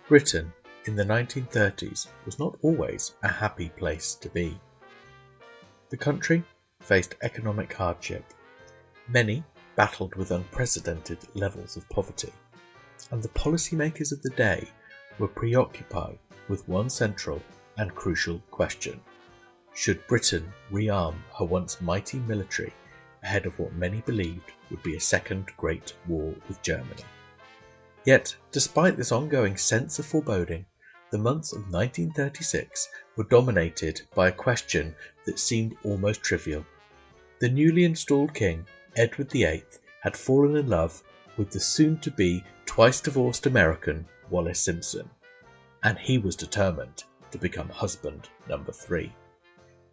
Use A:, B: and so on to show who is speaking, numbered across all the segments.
A: Britain in the 1930s was not always a happy place to be. The country faced economic hardship. Many battled with unprecedented levels of poverty, and the policymakers of the day were preoccupied with one central and crucial question: should Britain rearm her once mighty military ahead of what many believed would be a second Great War with Germany? Yet, despite this ongoing sense of foreboding, the months of 1936 were dominated by a question that seemed almost trivial. The newly installed king, Edward VIII, had fallen in love with the soon-to-be twice-divorced American Wallis Simpson, and he was determined to become husband number 3.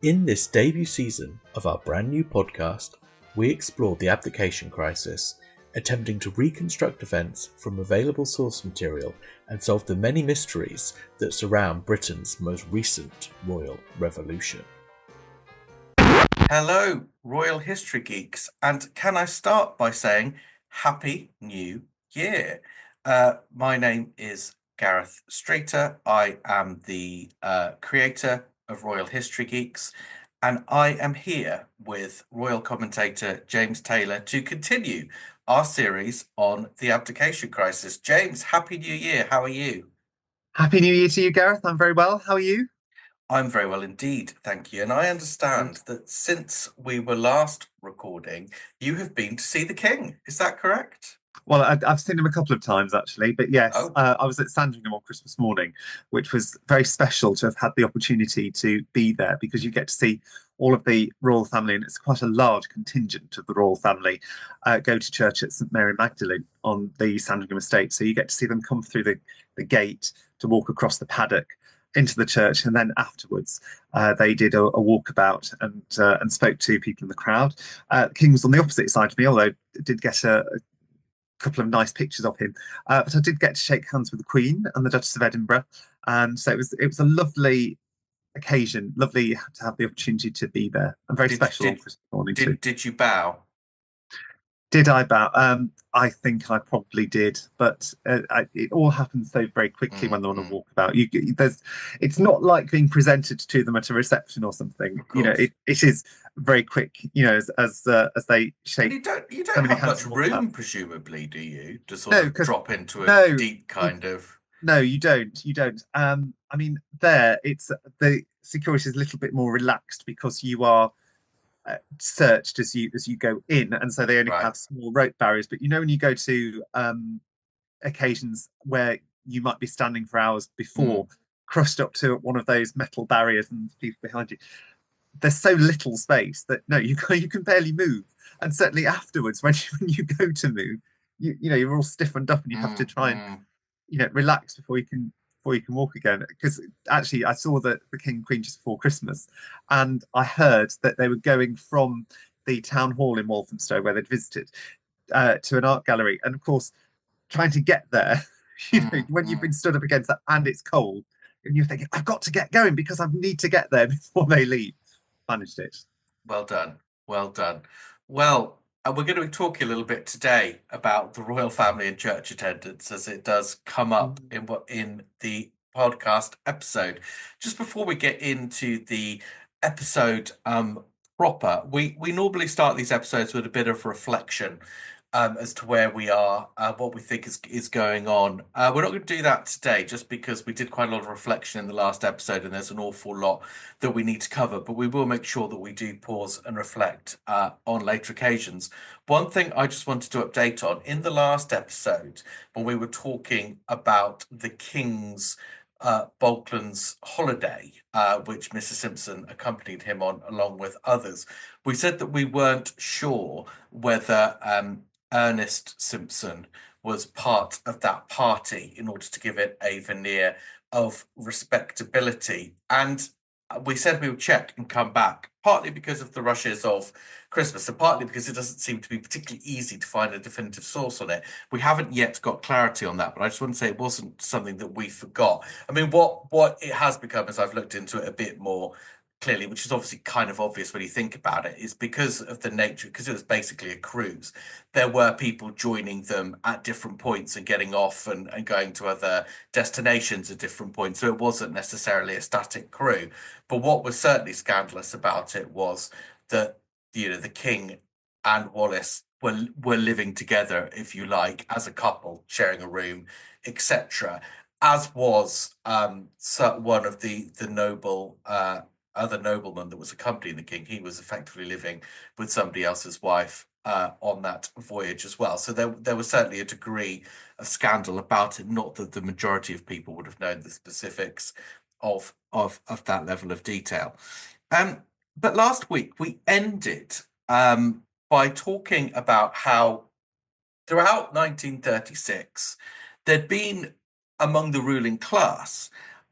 A: In this debut season of our brand new podcast, we explore the abdication crisis, attempting to reconstruct events from available source material and solve the many mysteries that surround Britain's most recent royal revolution.
B: Hello, Royal History Geeks, and can I start by saying Happy New Year? My name is Gareth Streeter. I am the creator of Royal History Geeks, and I am here with royal commentator James Taylor to continue our series on the abdication crisis. James, Happy New Year. How are you?
C: Happy New Year to you, Gareth. I'm very well. How are you?
B: I'm very well indeed, thank you. And I understand that since we were last recording, you have been to see the King. Is that correct?
C: Well, I've seen him a couple of times, actually. But yes,
B: Oh.
C: I was at Sandringham on Christmas morning, which was very special to have had the opportunity to be there because you get to see all of the royal family, and it's quite a large contingent of the royal family, go to church at St Mary Magdalene on the Sandringham estate. So you get to see them come through the gate to walk across the paddock into the church, and then afterwards they did a walkabout and spoke to people in the crowd. The King was on the opposite side of me, although I did get a couple of nice pictures of him. But I did get to shake hands with the Queen and the Duchess of Edinburgh, and so it was a lovely occasion, lovely to have the opportunity to be there, and very special on Christmas morning too.
B: Did you bow?
C: Did I bow? I think I probably did, but it all happens so very quickly when they're on a walkabout. It's not like being presented to them at a reception or something. You know, it is very quick. You know, as they shake.
B: You don't have much room, presumably, do you, to sort of drop into a deep kind of.
C: No, you don't. You don't. I mean, the security is a little bit more relaxed because you are searched as you go in, and so they only have small rope barriers. But you know, when you go to occasions where you might be standing for hours before, crushed up to one of those metal barriers and people behind you, there's so little space that you can barely move. And certainly afterwards, when you go to move, you're all stiffened up and you have to try and relax before you can walk again. Because actually I saw the King and Queen just before Christmas, and I heard that they were going from the town hall in Walthamstow where they'd visited to an art gallery, and of course trying to get there when you've been stood up against that and it's cold and you're thinking, I've got to get going because I need to get there before they leave. Managed it.
B: Well done. Well, we're going to be talking a little bit today about the royal family and church attendance, as it does come up in the podcast episode. Just before we get into the episode proper, we normally start these episodes with a bit of reflection as to where we are, what we think is going on. We're not going to do that today just because we did quite a lot of reflection in the last episode and there's an awful lot that we need to cover, but we will make sure that we do pause and reflect on later occasions. One thing I just wanted to update on, in the last episode, when we were talking about the King's Falklands holiday, which Mrs Simpson accompanied him on along with others, we said that we weren't sure whether Ernest Simpson was part of that party in order to give it a veneer of respectability. And we said we would check and come back, partly because of the rushes of Christmas and partly because it doesn't seem to be particularly easy to find a definitive source on it. We haven't yet got clarity on that, but I just want to say it wasn't something that we forgot. I mean, what it has become, as I've looked into it a bit more, clearly, which is obviously kind of obvious when you think about it, is because of the nature, because it was basically a cruise, there were people joining them at different points and getting off and going to other destinations at different points. So it wasn't necessarily a static crew. But what was certainly scandalous about it was that, the king and Wallis were living together, if you like, as a couple, sharing a room, etc. As was one of the noble other nobleman that was accompanying the king. He was effectively living with somebody else's wife on that voyage as well. So there was certainly a degree of scandal about it. Not that the majority of people would have known the specifics of that level of detail. But last week we ended by talking about how throughout 1936 there'd been among the ruling class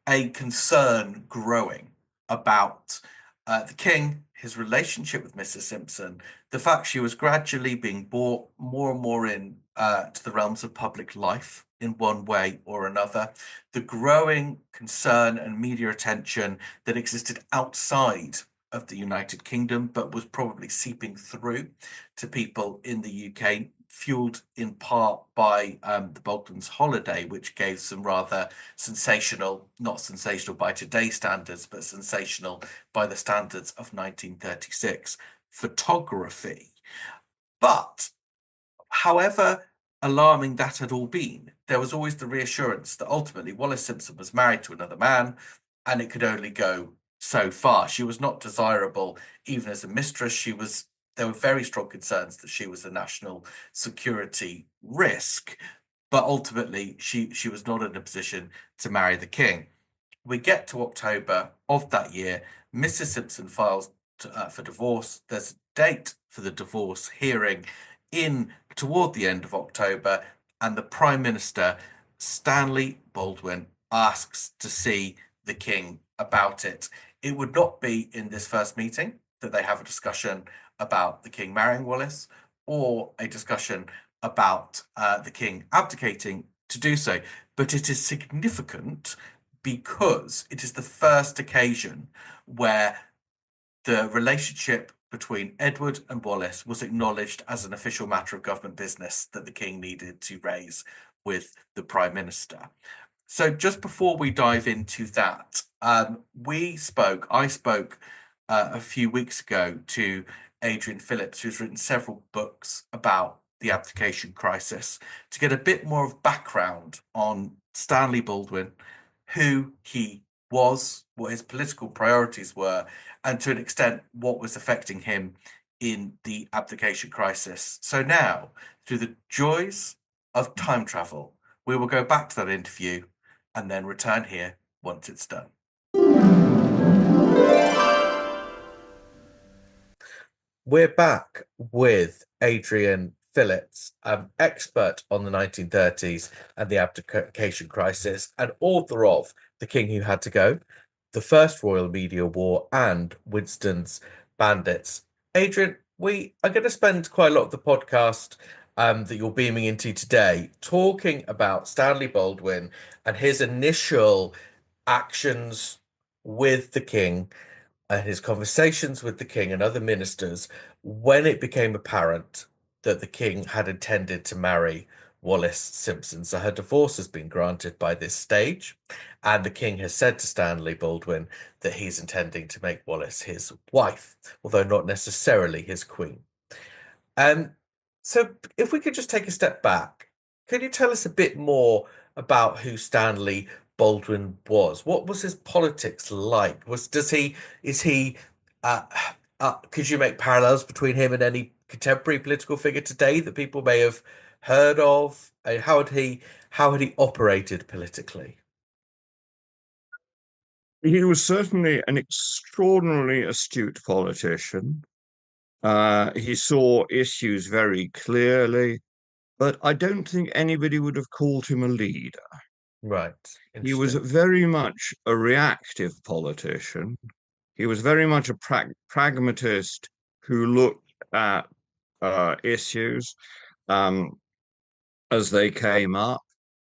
B: a concern growing about the king, his relationship with Mrs. Simpson, the fact she was gradually being brought more and more in to the realms of public life in one way or another, the growing concern and media attention that existed outside of the United Kingdom, but was probably seeping through to people in the UK, fueled in part by the Baldwin's holiday, which gave some rather sensational, not sensational by today's standards, but sensational by the standards of 1936 photography. But however alarming that had all been, there was always the reassurance that ultimately Wallis Simpson was married to another man and it could only go so far. She was not desirable even as a mistress. There were very strong concerns that she was a national security risk, but ultimately she was not in a position to marry the king. We get to October of that year. Mrs. Simpson files for divorce. There's a date for the divorce hearing toward the end of October, and the Prime Minister, Stanley Baldwin, asks to see the king about it. It would not be in this first meeting that they have a discussion about the king marrying Wallis or a discussion about the king abdicating to do so. But it is significant because it is the first occasion where the relationship between Edward and Wallis was acknowledged as an official matter of government business that the king needed to raise with the Prime Minister. So just before we dive into that, I spoke a few weeks ago to Adrian Phillips, who's written several books about the abdication crisis, to get a bit more of background on Stanley Baldwin, who he was, what his political priorities were, and to an extent what was affecting him in the abdication crisis. So now, through the joys of time travel, we will go back to that interview and then return here once it's done.
A: We're back with Adrian Phillips, expert on the 1930s and the abdication crisis, and author of The King Who Had to Go, The First Royal Media War, and Winston's Bandits. Adrian, we are going to spend quite a lot of the podcast that you're beaming into today talking about Stanley Baldwin and his initial actions with the king and his conversations with the king and other ministers when it became apparent that the king had intended to marry Wallis Simpson. So her divorce has been granted by this stage, and the king has said to Stanley Baldwin that he's intending to make Wallis his wife, although not necessarily his queen. So if we could just take a step back, could you tell us a bit more about who Stanley Baldwin was? What was his politics like? Could you make parallels between him and any contemporary political figure today that people may have heard of? How had he operated politically?
D: He was certainly an extraordinarily astute politician. He saw issues very clearly, but I don't think anybody would have called him a leader.
A: Right.
D: He was very much a reactive politician. He was very much a pragmatist who looked at issues as they came up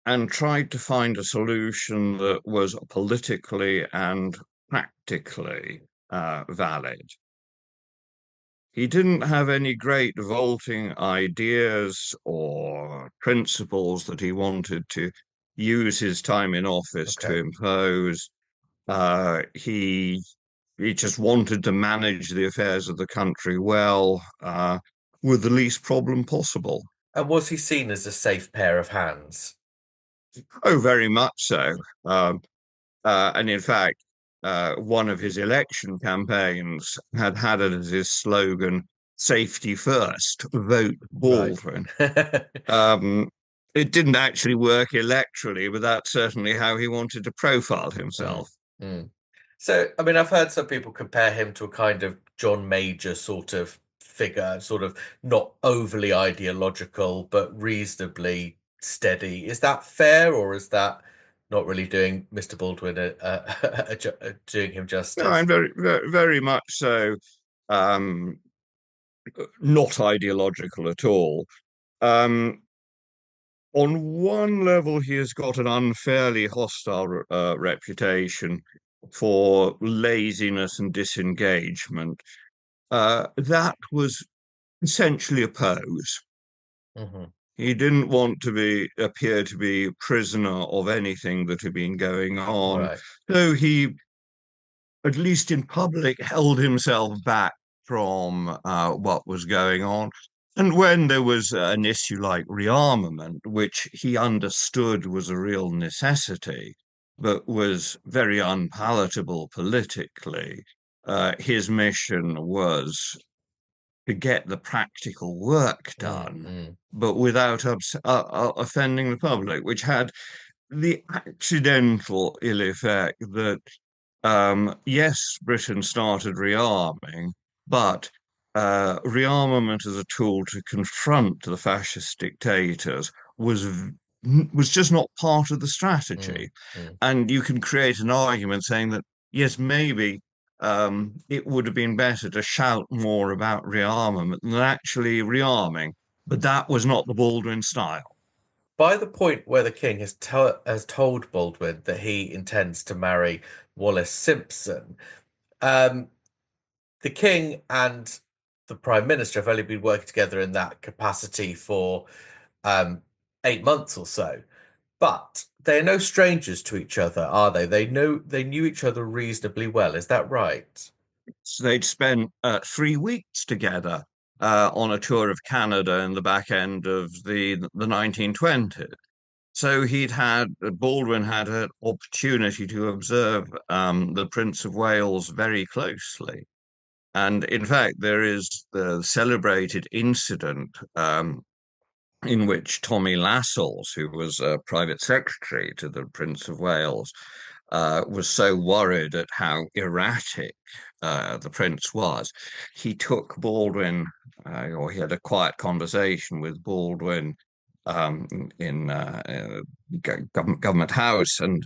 D: and tried to find a solution that was politically and practically valid. He didn't have any great vaulting ideas or principles that he wanted to use his time in office to impose. He just wanted to manage the affairs of the country well, with the least problem possible.
A: And was he seen as a safe pair of hands?
D: Oh, very much so. And in fact, one of his election campaigns had it as his slogan, "Safety first, vote Baldwin." Right. It didn't actually work electorally, but that's certainly how he wanted to profile himself.
A: So, I mean, I've heard some people compare him to a kind of John Major sort of figure, sort of not overly ideological, but reasonably steady. Is that fair, or is that not really doing Mr. Baldwin doing him justice?
D: No, and very, very, very much so. Not ideological at all. On one level, he has got an unfairly hostile reputation for laziness and disengagement. That was essentially a pose. He didn't want to appear to be prisoner of anything that had been going on. Right. So he, at least in public, held himself back from what was going on. And when there was an issue like rearmament, which he understood was a real necessity, but was very unpalatable politically, his mission was to get the practical work done, but without offending the public, which had the accidental ill effect that, yes, Britain started rearming, but rearmament as a tool to confront the fascist dictators was just not part of the strategy. And you can create an argument saying that, yes, maybe it would have been better to shout more about rearmament than actually rearming, but that was not the Baldwin style.
A: By the point where the king has told Baldwin that he intends to marry Wallis Simpson, the king and the prime minister have only been working together in that capacity for 8 months or so. But they are no strangers to each other, are they? They knew each other reasonably well. Is that right?
D: So they'd spent 3 weeks together on a tour of Canada in the back end of the 1920s. So Baldwin had an opportunity to observe the Prince of Wales very closely. And in fact, there is the celebrated incident in which Tommy Lascelles, who was a private secretary to the Prince of Wales, was so worried at how erratic the Prince was, he took Baldwin, or he had a quiet conversation with Baldwin in Government House, and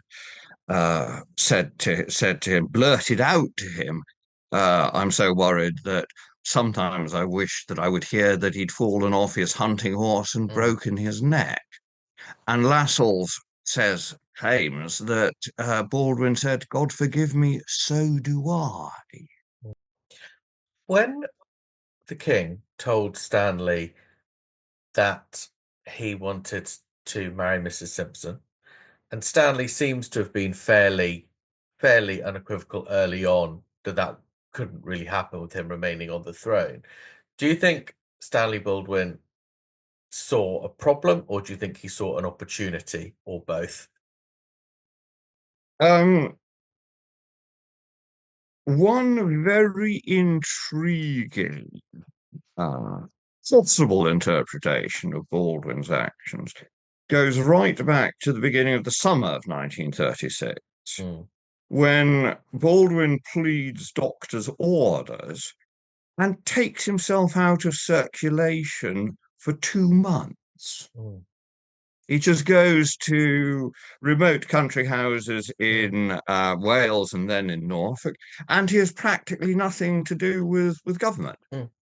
D: said to him, blurted out to him, "I'm so worried that sometimes I wish that I would hear that he'd fallen off his hunting horse and broken his neck." And Lascelles claims that Baldwin said, "God forgive me, so do I."
A: When the king told Stanley that he wanted to marry Mrs. Simpson, and Stanley seems to have been fairly unequivocal early on that couldn't really happen with him remaining on the throne. Do you think Stanley Baldwin saw a problem, or do you think he saw an opportunity, or both?
D: One very intriguing possible interpretation of Baldwin's actions goes right back to the beginning of the summer of 1936, when Baldwin pleads doctor's orders and takes himself out of circulation for 2 months. He just goes to remote country houses in Wales and then in Norfolk, and he has practically nothing to do with government.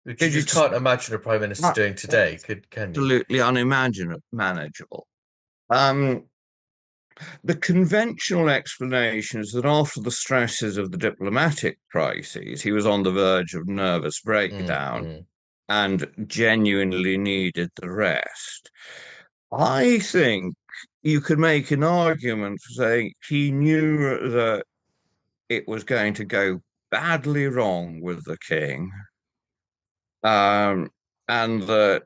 A: Which you just can't imagine a prime minister doing today, can you?
D: Absolutely unmanageable. The conventional explanation is that after the stresses of the diplomatic crises, he was on the verge of nervous breakdown and genuinely needed the rest. I think you could make an argument for saying he knew that it was going to go badly wrong with the king, and that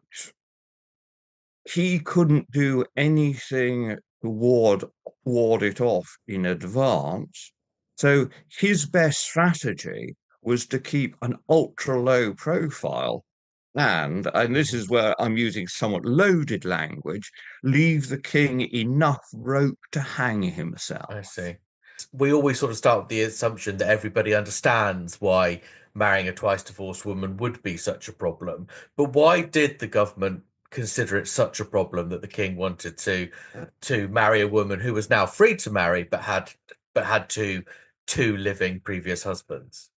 D: he couldn't do anything to ward it off in advance. So his best strategy was to keep an ultra low profile and this is where I'm using somewhat loaded language, leave the king enough rope to hang himself.
A: I see. We always sort of start with the assumption that everybody understands why marrying a twice divorced woman would be such a problem. But why did the government consider it such a problem that the king wanted to marry a woman who was now free to marry but had two living previous husbands?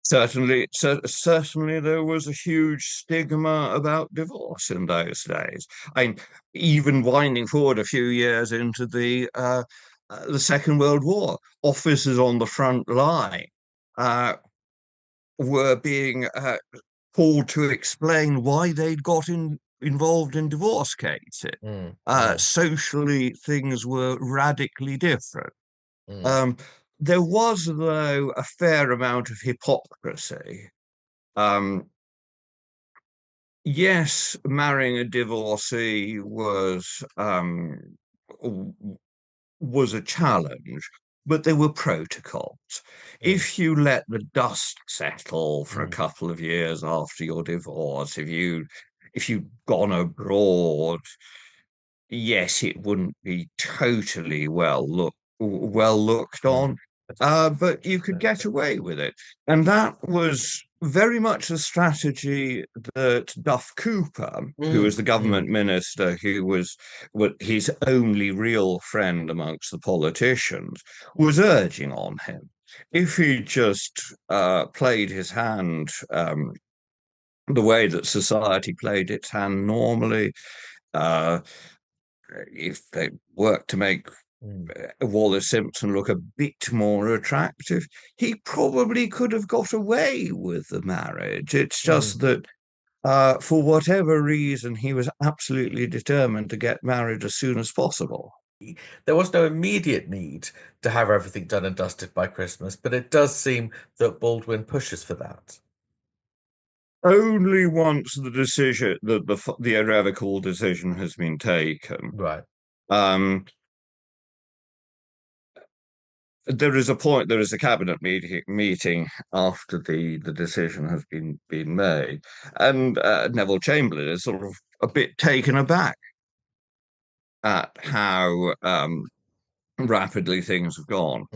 D: Certainly there was a huge stigma about divorce in those days. Even winding forward a few years into the Second World War, officers on the front line were being called to explain why they'd got involved in divorce cases. Socially, things were radically different. There was, though, a fair amount of hypocrisy. Yes, marrying a divorcee was a challenge, but there were protocols. If you let the dust settle for a couple of years after your divorce, if you'd gone abroad, yes, it wouldn't be totally well looked on, but you could get away with it. And that was very much the strategy that Duff Cooper, who was the government minister, who was his only real friend amongst the politicians, was urging on him. If he just played his hand the way that society played its hand normally, if they worked to make Wallis Simpson look a bit more attractive, he probably could have got away with the marriage. It's just that for whatever reason, he was absolutely determined to get married as soon as possible.
A: There was no immediate need to have everything done and dusted by Christmas, but it does seem that Baldwin pushes for that.
D: Only once the decision, the irrevocable decision has been taken.
A: Right.
D: There is a cabinet meeting after the decision has been made, and Neville Chamberlain is sort of a bit taken aback at how rapidly things have gone.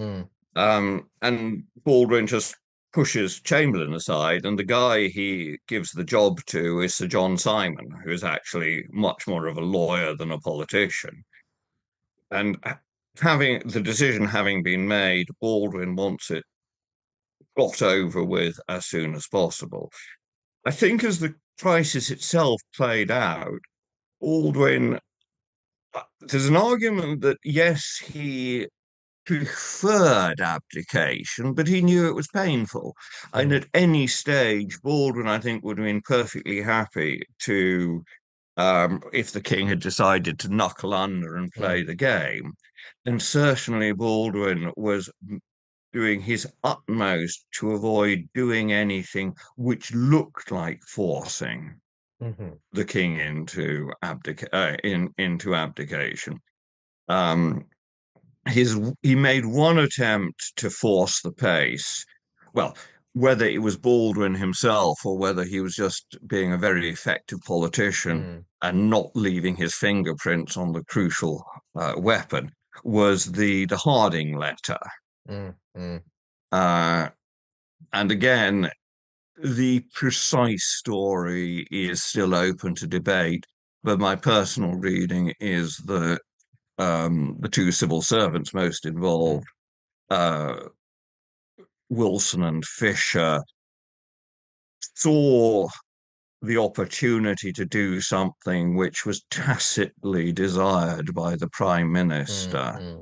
D: And Baldwin just pushes Chamberlain aside, and the guy he gives the job to is Sir John Simon, who is actually much more of a lawyer than a politician. And the decision having been made, Baldwin wants it got over with as soon as possible. I think as the crisis itself played out, Baldwin, there's an argument that yes, he preferred abdication, but he knew it was painful. And at any stage, Baldwin, I think, would have been perfectly happy to, if the king had decided to knuckle under and play the game. And certainly Baldwin was doing his utmost to avoid doing anything which looked like forcing the king into abdication. He made one attempt to force the pace. Well, whether it was Baldwin himself or whether he was just being a very effective politician and not leaving his fingerprints on the crucial weapon, was the Harding letter. And again, the precise story is still open to debate, but my personal reading is that the two civil servants most involved, Wilson and Fisher, saw the opportunity to do something which was tacitly desired by the Prime Minister.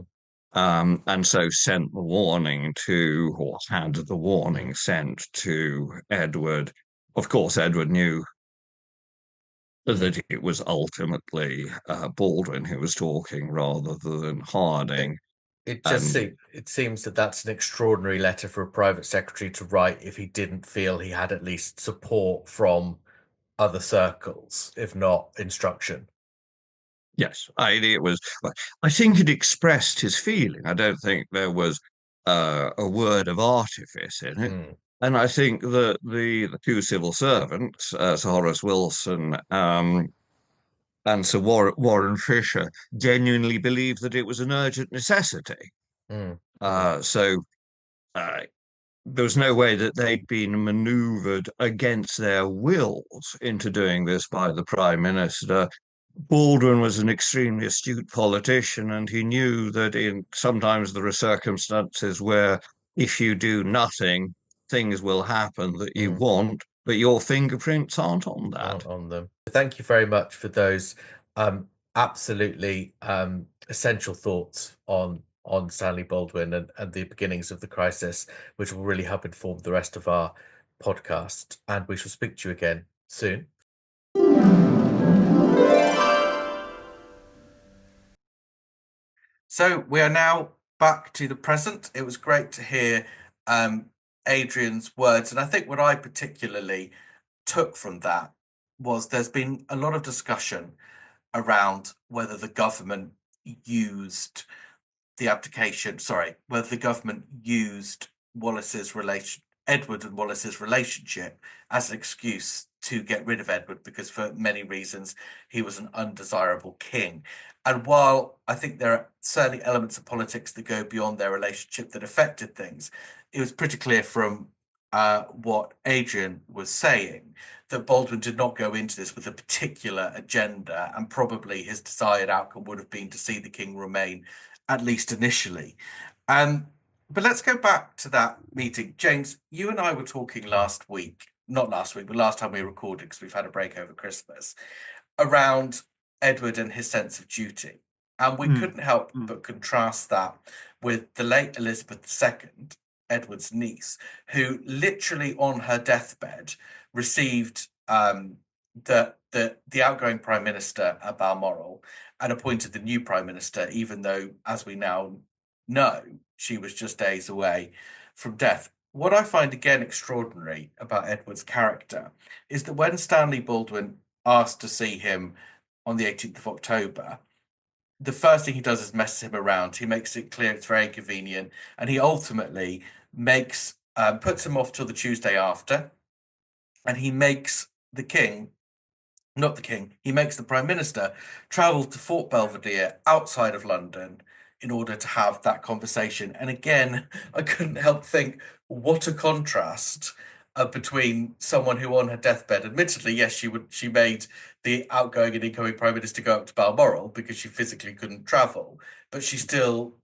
D: And so sent the warning to, or had the warning sent to Edward. Of course, Edward knew that it was ultimately Baldwin who was talking rather than Harding.
A: It seems that that's an extraordinary letter for a private secretary to write if he didn't feel he had at least support from other circles, if not instruction.
D: Yes, I think it expressed his feeling. I don't think there was a word of artifice in it. And I think that the two civil servants, Sir Horace Wilson and Sir Warren Fisher, genuinely believed that it was an urgent necessity. So there was no way that they'd been manoeuvred against their wills into doing this by the Prime Minister. Baldwin was an extremely astute politician, and he knew that sometimes there are circumstances where if you do nothing, things will happen that you want, but your fingerprints aren't on that.
A: On them. Thank you very much for those absolutely essential thoughts on Stanley Baldwin and the beginnings of the crisis, which will really help inform the rest of our podcast. And we shall speak to you again soon.
B: So we are now back to the present. It was great to hear Adrian's words. And I think what I particularly took from that was there's been a lot of discussion around whether the government used the abdication, whether the government used Edward and Wallis's relationship as an excuse to get rid of Edward, because for many reasons he was an undesirable king. And while I think there are certainly elements of politics that go beyond their relationship that affected things, it was pretty clear from what Adrian was saying that Baldwin did not go into this with a particular agenda, and probably his desired outcome would have been to see the king remain, at least initially. But let's go back to that meeting. James, you and I were talking last time we recorded, because we've had a break over Christmas, around Edward and his sense of duty. And we couldn't help but contrast that with the late Elizabeth II, Edward's niece, who literally on her deathbed received the outgoing Prime Minister at Balmoral and appointed the new Prime Minister, even though, as we now know, she was just days away from death. What I find again extraordinary about Edward's character is that when Stanley Baldwin asked to see him on the 18th of October, the first thing he does is mess him around. He makes it clear it's very inconvenient, and he ultimately puts him off till the Tuesday after, and he makes the Prime Minister travel to Fort Belvedere outside of London in order to have that conversation. And again, I couldn't help think, what a contrast between someone who on her deathbed, admittedly, yes, she made the outgoing and incoming Prime Minister go up to Balmoral because she physically couldn't travel, but she still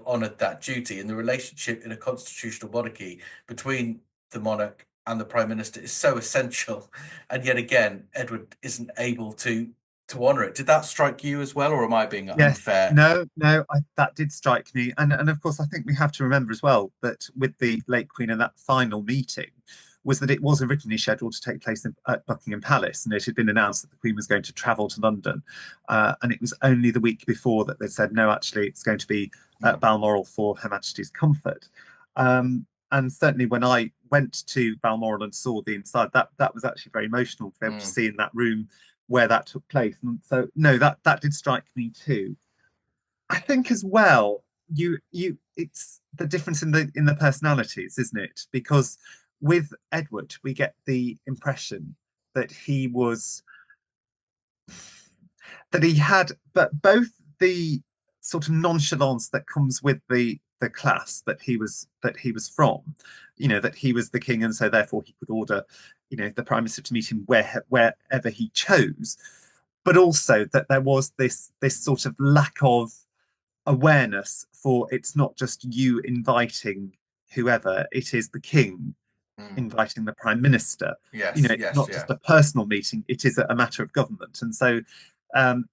B: honoured that duty. And the relationship in a constitutional monarchy between the monarch and the Prime Minister is so essential. And yet again, Edward isn't able to honour it. Did that strike you as well, or am I being unfair?
C: No, that did strike me. And of course, I think we have to remember as well that with the late Queen and that final meeting was that it was originally scheduled to take place at Buckingham Palace, and it had been announced that the Queen was going to travel to London. And it was only the week before that they said, no, actually, it's going to be at Balmoral for Her Majesty's comfort. And certainly when I went to Balmoral and saw the inside, that was actually very emotional to be able to see in that room where that took place. And so, no, that did strike me too. I think as well, it's the difference in the personalities, isn't it? Because with Edward, we get the impression that he had, but both the sort of nonchalance that comes with the class that he was from, that he was the king, and so therefore he could order, the Prime Minister to meet him wherever he chose, but also that there was this sort of lack of awareness for, it's not just you inviting whoever, it is the king inviting the Prime Minister.
B: Yes,
C: it's not just a personal meeting; it is a matter of government, and so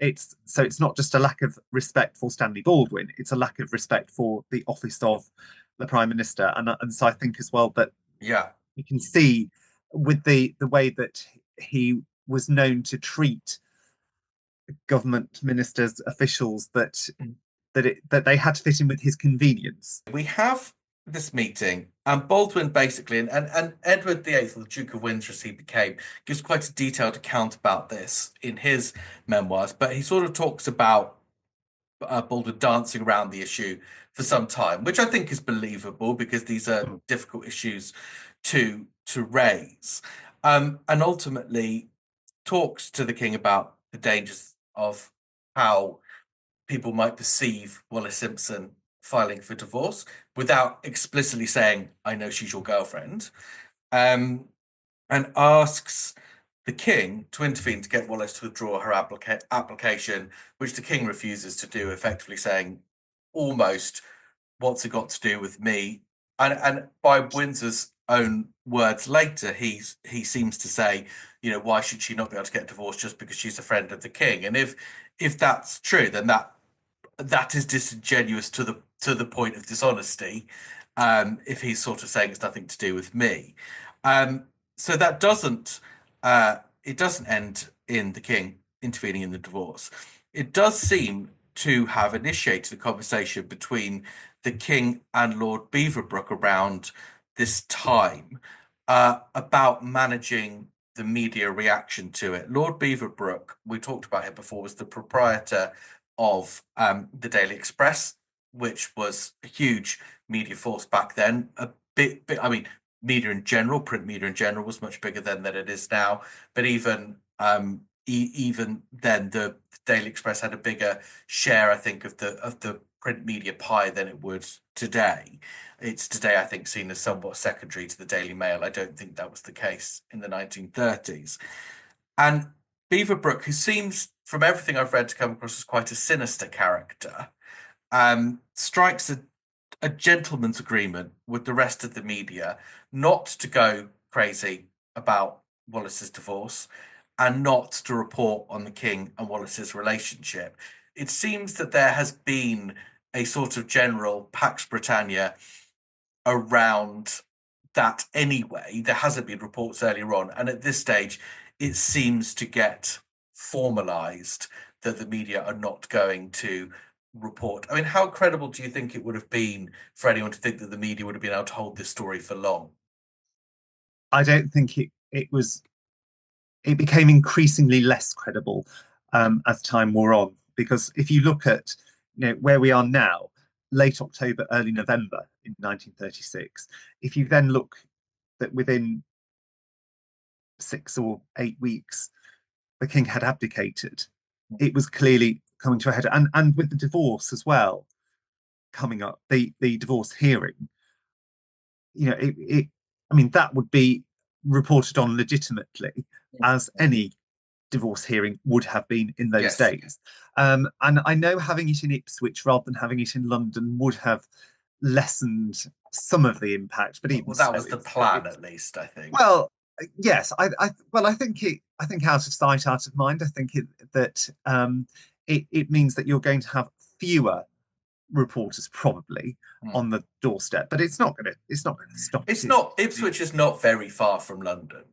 C: it's not just a lack of respect for Stanley Baldwin; it's a lack of respect for the office of the Prime Minister, and so I think as well that you can see with the way that he was known to treat government ministers, officials, that they had to fit in with his convenience.
B: We have this meeting, and Baldwin basically, and Edward VIII, or the Duke of Windsor as he became, gives quite a detailed account about this in his memoirs, but he sort of talks about Baldwin dancing around the issue for some time, which I think is believable because these are difficult issues to raise, and ultimately talks to the king about the dangers of how people might perceive Wallis Simpson filing for divorce without explicitly saying, I know she's your girlfriend, and asks the king to intervene to get Wallis to withdraw her application, which the king refuses to do, effectively saying, almost, what's it got to do with me? And by Windsor's own words later, he seems to say, why should she not be able to get divorced just because she's a friend of the king? And if that's true, then that is disingenuous to the point of dishonesty. If he's sort of saying it's nothing to do with me, so that doesn't end in the king intervening in the divorce. It does seem to have initiated a conversation between the king and Lord Beaverbrook around this time about managing the media reaction to it. Lord Beaverbrook, we talked about it before, was the proprietor of the Daily Express, which was a huge media force back then. I mean, media in general, print media in general, was much bigger then than it is now. But even then, the Daily Express had a bigger share, I think, of the print media pie than it would today. It's today, I think, seen as somewhat secondary to the Daily Mail. I don't think that was the case in the 1930s. And Beaverbrook, who seems, from everything I've read, to come across as quite a sinister character, strikes a gentleman's agreement with the rest of the media not to go crazy about Wallis's divorce and not to report on the king and Wallis's relationship. It seems that there has been a sort of general Pax Britannia around that anyway. There hasn't been reports earlier on, and at this stage it seems to get formalized that the media are not going to report. I mean, how credible do you think it would have been for anyone to think that the media would have been able to hold this story for long?
C: I don't think it was. It became increasingly less credible as time wore on, because if you look at where we are now, late October, early November in 1936, if you then look that within 6 or 8 weeks the king had abdicated, it was clearly coming to a head, and with the divorce as well coming up, the divorce hearing, I mean, that would be reported on legitimately as any divorce hearing would have been in those days. And I know having it in Ipswich rather than having it in London would have lessened some of the impact, but even
B: that was the plan, at least, I think.
C: Well, yes, I think out of sight, out of mind. I think that it means that you're going to have fewer reporters probably on the doorstep, but it's not going to stop.
B: Ipswich is not very far from London.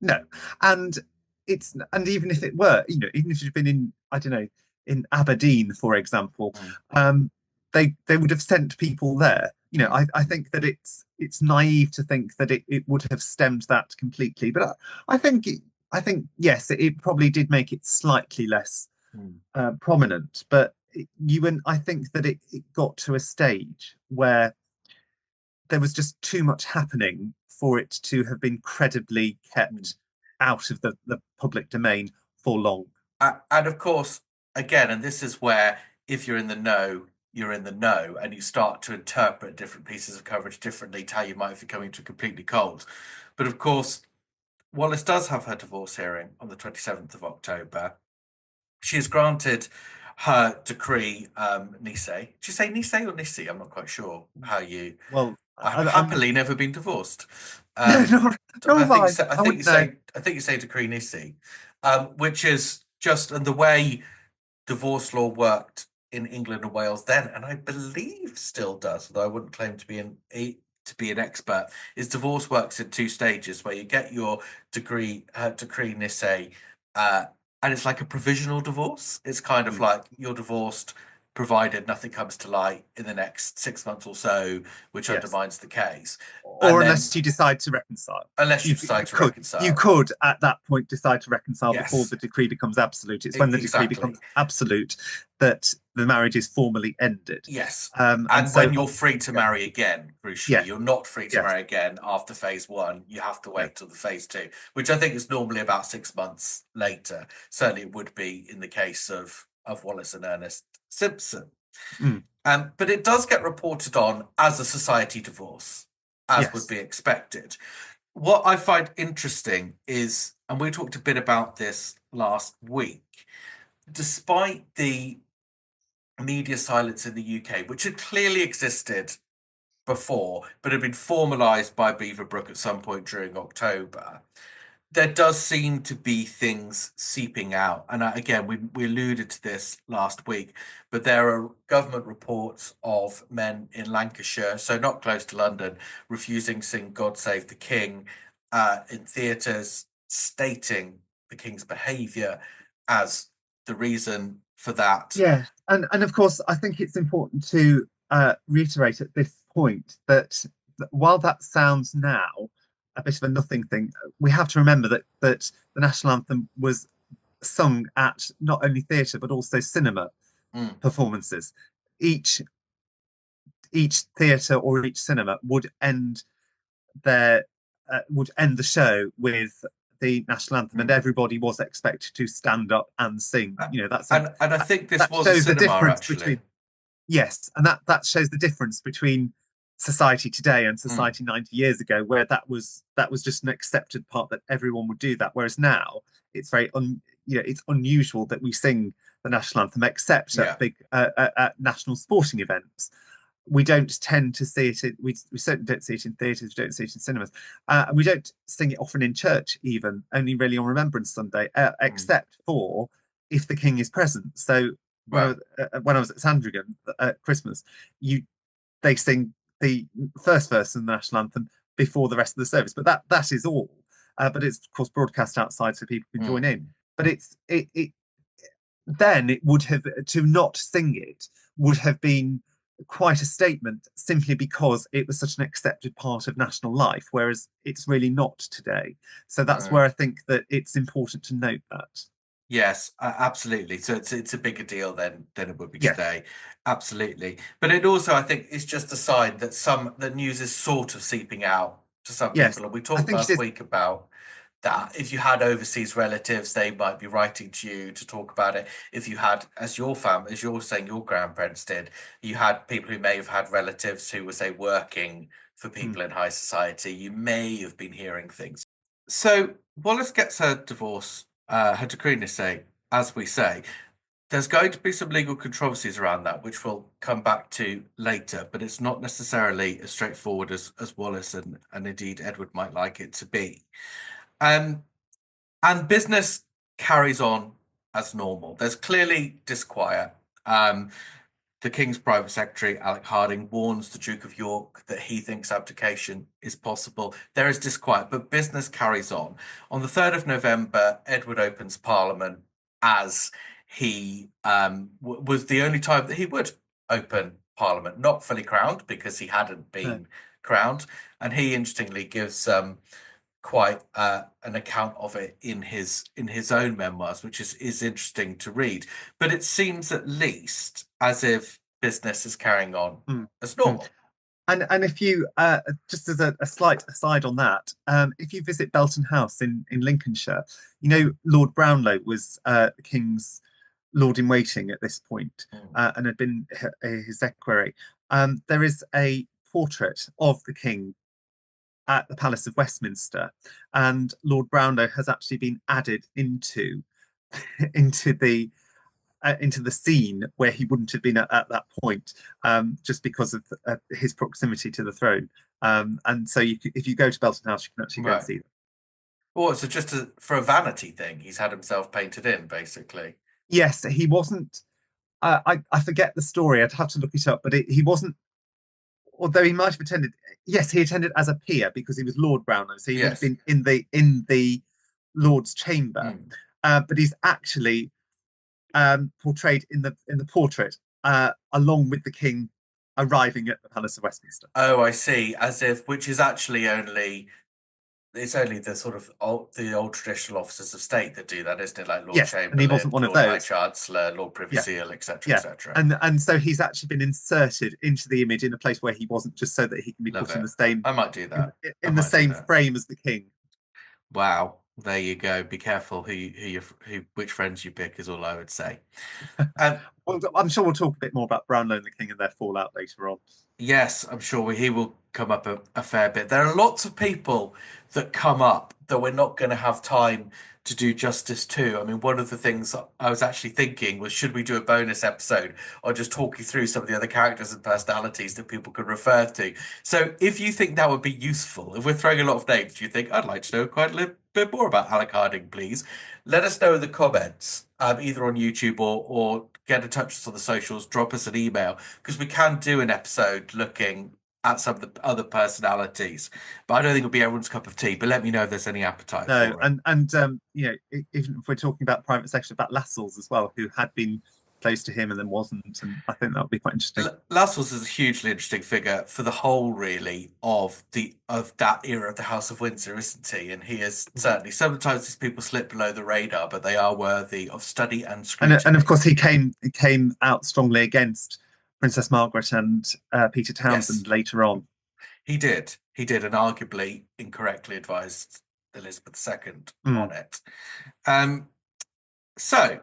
C: No, and even if it were, even if you'd been in, I don't know, in Aberdeen, for example, they would have sent people there. I think that it's naive to think that it would have stemmed that completely, but I think yes, it probably did make it slightly less prominent, but I think that it got to a stage where there was just too much happening for it to have been credibly kept out of the public domain for long.
B: And of course, again, and this is where, if you're in the know, you're in the know, and you start to interpret different pieces of coverage differently to how you might be coming to completely cold. But of course, Wallis does have her divorce hearing on the 27th of October. She is granted her decree, nisi. Did you say nisi or nisi? I'm not quite sure how you...
C: Well,
B: I've happily never been divorced.
C: No,
B: I think
C: have I.
B: I think you say decree nisi, which is just and the way divorce law worked in England and Wales then, and I believe still does, although I wouldn't claim to be an expert, is divorce works in two stages where you get your decree nisi, and it's like a provisional divorce. It's kind of like you're divorced provided nothing comes to light in the next 6 months or so, which undermines the case.
C: Or unless you decide to reconcile.
B: Unless you decide to reconcile.
C: You could, at that point, decide to reconcile before
B: Yes.
C: the decree becomes absolute. It's when the decree becomes absolute that the marriage is formally ended.
B: Yes.
C: And
B: so,
C: when
B: you're free to marry again, crucially. You're not free to marry again after phase 1. You have to wait till the phase 2, which I think is normally about 6 months later. Certainly it would be in the case of Wallis and Ernest Simpson. But it does get reported on as a society divorce, as would be expected. What I find interesting is, and we talked a bit about this last week, despite the media silence in the UK, which had clearly existed before, but had been formalised by Beaverbrook at some point during October, there does seem to be things seeping out. And again, we alluded to this last week, but there are government reports of men in Lancashire, so not close to London, refusing to sing God Save the King in theatres, stating the King's behaviour as the reason for that.
C: Yeah, and of course, I think it's important to reiterate at this point that while that sounds now a bit of a nothing thing, we have to remember that the national anthem was sung at not only theatre but also cinema performances. Each theatre or each cinema would end the show with the national anthem, and everybody was expected to stand up and sing. That's
B: and I think this was a cinema actually.
C: And that shows the difference between society today and society 90 years ago, where that was just an accepted part that everyone would do that, whereas now it's very it's unusual that we sing the national anthem except at big at national sporting events. We don't tend to see it we certainly don't see it in theatres, we don't see it in cinemas, and we don't sing it often in church, even only really on Remembrance Sunday, except for if the King is present. So when I was at Sandringham at Christmas, they sing the first verse of the national anthem before the rest of the service, but that is all. But it's of course broadcast outside so people can join in. But then it would have, to not sing it would have been quite a statement, simply because it was such an accepted part of national life, whereas it's really not today. So that's where I think that it's important to note that.
B: Yes, absolutely. So it's a bigger deal than it would be today. Absolutely. But it also, I think, is just a sign that the news is sort of seeping out to some people. And we talked last week about that. If you had overseas relatives, they might be writing to you to talk about it. If you had, as you're saying, your grandparents did, you had people who may have had relatives who were, say, working for people in high society, you may have been hearing things. So Wallis gets her divorce, her decree nisi, as we say. There's going to be some legal controversies around that, which we'll come back to later, but it's not necessarily as straightforward as Wallis and indeed Edward might like it to be. And business carries on as normal. There's clearly disquiet. The King's private secretary, Alec Harding, warns the Duke of York that he thinks abdication is possible. There is disquiet, but business carries on. On the 3rd of November, Edward opens Parliament, as he was the only time that he would open Parliament, not fully crowned because he hadn't been crowned. And he interestingly gives quite an account of it in his own memoirs, which is interesting to read. But it seems at least as if business is carrying on as normal.
C: And if you just as a slight aside on that, if you visit Belton House in Lincolnshire, Lord Brownlow was the King's Lord in waiting at this point, and had been his equerry. There is a portrait of the King at the Palace of Westminster, and Lord Brownlow has actually been added into the into the scene where he wouldn't have been at that point, just because of his proximity to the throne. And so if you go to Belton House, you can actually go and see them.
B: Oh, so just for a vanity thing, he's had himself painted in, basically.
C: Yes, he wasn't. I forget the story. I'd have to look it up, but he wasn't. Although he might have attended. Yes, he attended as a peer because he was Lord Brownlow, so he would have been in the Lord's chamber. But he's actually portrayed in the portrait along with the king arriving at the Palace of Westminster.
B: Oh, I see. Which is actually it's only the sort of the old traditional officers of state that do that, isn't it? Like Lord Chamberlain,
C: and he wasn't one
B: Lord
C: of those.
B: High Chancellor, Lord Privy Seal, etc., etc.
C: And so he's actually been inserted into the image in a place where he wasn't, just so that he can be put in the same.
B: I might do that
C: in the same frame as the king.
B: Wow, there you go. Be careful which friends you pick, is all I would say.
C: Well, I'm sure we'll talk a bit more about Brownlow and the king and their fallout later on.
B: Yes, I'm sure he will come up a fair bit. There are lots of people that come up that we're not going to have time to do justice to. I mean, one of the things I was actually thinking was, should we do a bonus episode or just talk you through some of the other characters and personalities that people could refer to? So if you think that would be useful, if we're throwing a lot of names, you think, I'd like to know quite a little bit more about Alec Harding, please let us know in the comments, either on YouTube or get in touch with us on the socials, drop us an email, because we can do an episode looking at some of the other personalities. But I don't think it'll be everyone's cup of tea. But let me know if there's any appetite for it.
C: And you know, even if we're talking about private section, about Lascelles as well, who had been close to him and then wasn't, and I think that would be quite interesting.
B: Lascelles is a hugely interesting figure for the whole, really, of that era of the House of Windsor, isn't he? And he is certainly, sometimes these people slip below the radar, but they are worthy of study and scrutiny.
C: And of course, he came out strongly against Princess Margaret and Peter Townsend later on.
B: He did, and arguably incorrectly advised Elizabeth II on it. So,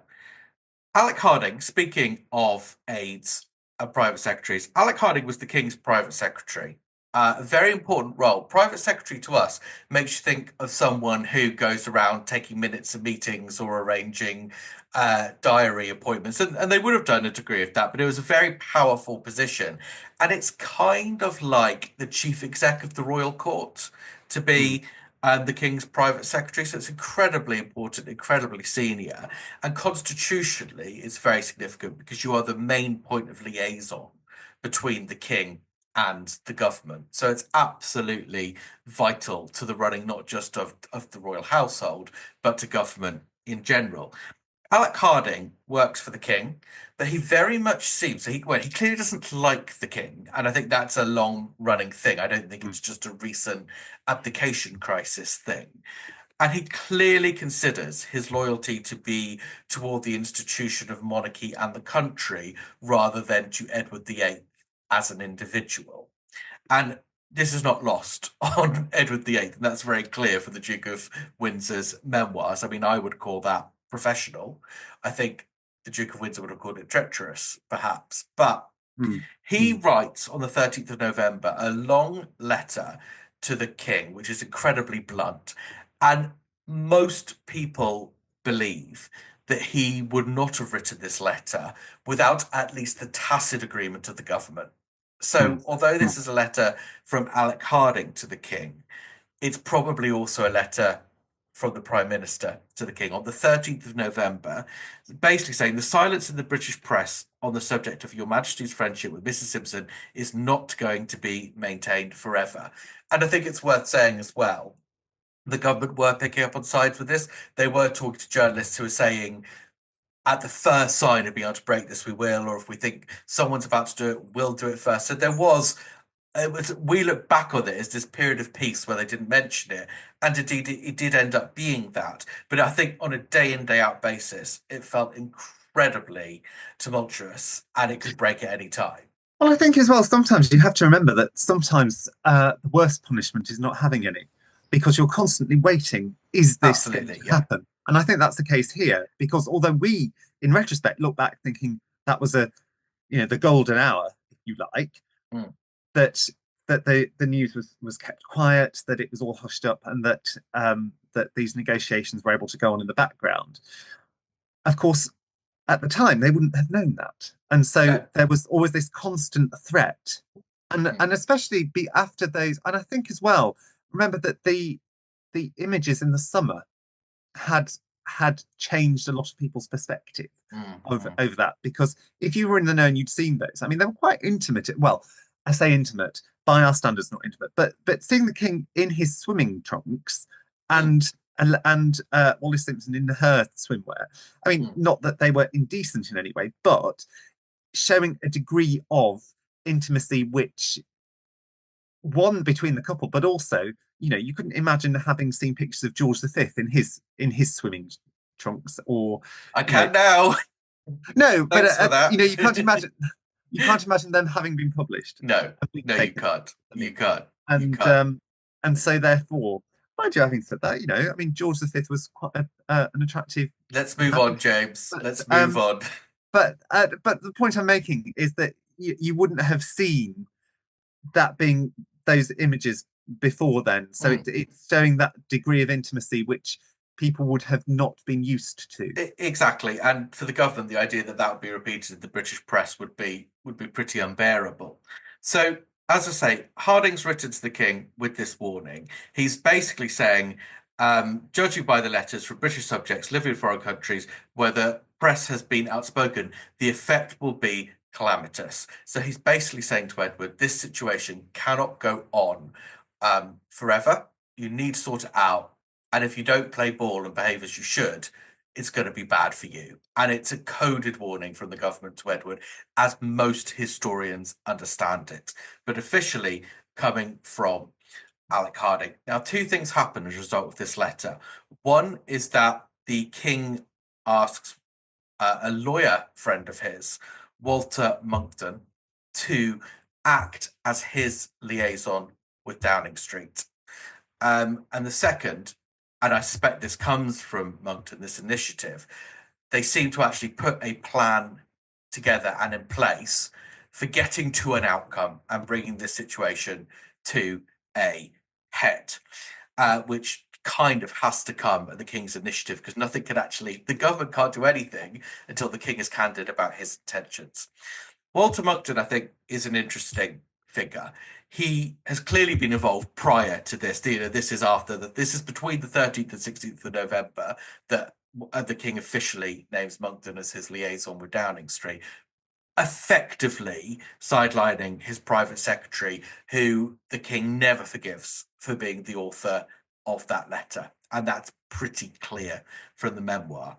B: Alec Harding, speaking of aides and private secretaries, Alec Harding was the King's private secretary. A very important role. Private secretary to us makes you think of someone who goes around taking minutes of meetings or arranging diary appointments. And they would have done a degree of that, but it was a very powerful position. And it's kind of like the chief exec of the royal court to be the King's private secretary. So it's incredibly important, incredibly senior. And constitutionally, it's very significant because you are the main point of liaison between the King and the government. So it's absolutely vital to the running, not just of the royal household, but to government in general. Alec Harding works for the King, but he very much seems, he clearly doesn't like the King, and I think that's a long-running thing. I don't think it's just a recent abdication crisis thing. And he clearly considers his loyalty to be toward the institution of monarchy and the country, rather than to Edward VIII as an individual. And this is not lost on Edward VIII, and that's very clear for the Duke of Windsor's memoirs. I mean, I would call that professional. I think the Duke of Windsor would have called it treacherous, perhaps. But he writes on the 13th of November a long letter to the King, which is incredibly blunt. And most people believe that he would not have written this letter without at least the tacit agreement of the government. So although this is a letter from Alec Harding to the King, it's probably also a letter from the Prime Minister to the King on the 13th of November, basically saying the silence in the British press on the subject of Your Majesty's friendship with Mrs Simpson is not going to be maintained forever. And I think it's worth saying as well, the government were picking up on sides with this. They were talking to journalists who were saying, at the first sign of being able to break this, we will, or if we think someone's about to do it, we'll do it first. So we look back on it as this period of peace where they didn't mention it, and indeed it did end up being that. But I think on a day in, day out basis, it felt incredibly tumultuous, and it could break at any time.
C: Well, I think as well, sometimes you have to remember that sometimes the worst punishment is not having any, because you're constantly waiting, is this going to happen? And I think that's the case here, because although we, in retrospect, look back thinking that was the golden hour, if you like, that the news was kept quiet, that it was all hushed up, and that these negotiations were able to go on in the background. Of course, at the time, they wouldn't have known that. And so there was always this constant threat. And especially after those, and I think as well, remember that the images in the summer had changed a lot of people's perspective over that, because if you were in the know and you'd seen those, I mean, they were quite intimate. Well, I say intimate by our standards, not intimate, but seeing the king in his swimming trunks and Wallis Simpson in her swimwear. I mean, not that they were indecent in any way, but showing a degree of intimacy which one between the couple, but also, you couldn't imagine having seen pictures of George V in his swimming trunks, or
B: I can't now.
C: No, but
B: you
C: you can't imagine them having been published.
B: No, you can't. You can't.
C: And so therefore, mind you, having said that, I mean, George V was quite an attractive.
B: Let's move on, James. Let's move on.
C: But the point I'm making is that you wouldn't have seen that being those images before then. So it's showing that degree of intimacy which people would have not been used to.
B: Exactly. And for the government, the idea that that would be repeated in the British press would be pretty unbearable. So, as I say, Harding's written to the king with this warning. He's basically saying, judging by the letters from British subjects living in foreign countries where the press has been outspoken, the effect will be calamitous. So he's basically saying to Edward, this situation cannot go on forever. You need to sort it out. And if you don't play ball and behave as you should, it's going to be bad for you. And it's a coded warning from the government to Edward, as most historians understand it, but officially coming from Alec Harding. Now, two things happen as a result of this letter. One is that the king asks a lawyer friend of his, Walter Monckton, to act as his liaison with Downing Street. And the second, and I suspect this comes from Monckton, this initiative, they seem to actually put a plan together and in place for getting to an outcome and bringing this situation to a head, which kind of has to come at the king's initiative, because the government can't do anything until the king is candid about his intentions. Walter Monckton, I think, is an interesting figure. He has clearly been involved prior to this. This is after that. This is between the 13th and 16th of November that the king officially names Monckton as his liaison with Downing Street, effectively sidelining his private secretary, who the king never forgives for being the author of that letter. And that's pretty clear from the memoir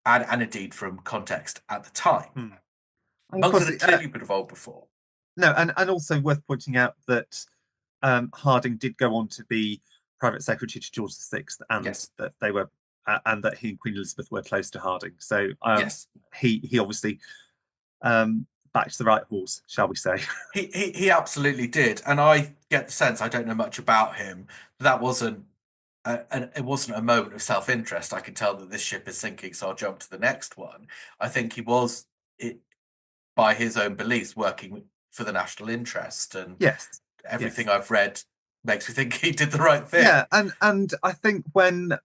B: and indeed from context at the time. Monckton had clearly been involved before.
C: No, and also worth pointing out that Harding did go on to be private secretary to George VI, and that they were, and that he and Queen Elizabeth were close to Harding. So he obviously backed the right horse, shall we say?
B: He absolutely did, and I get the sense, I don't know much about him, that wasn't it wasn't a moment of self-interest. I can tell that this ship is sinking, so I'll jump to the next one. I think he was, by his own beliefs, working for the national interest, and everything I've read makes me think he did the right thing.
C: Yeah, and I think when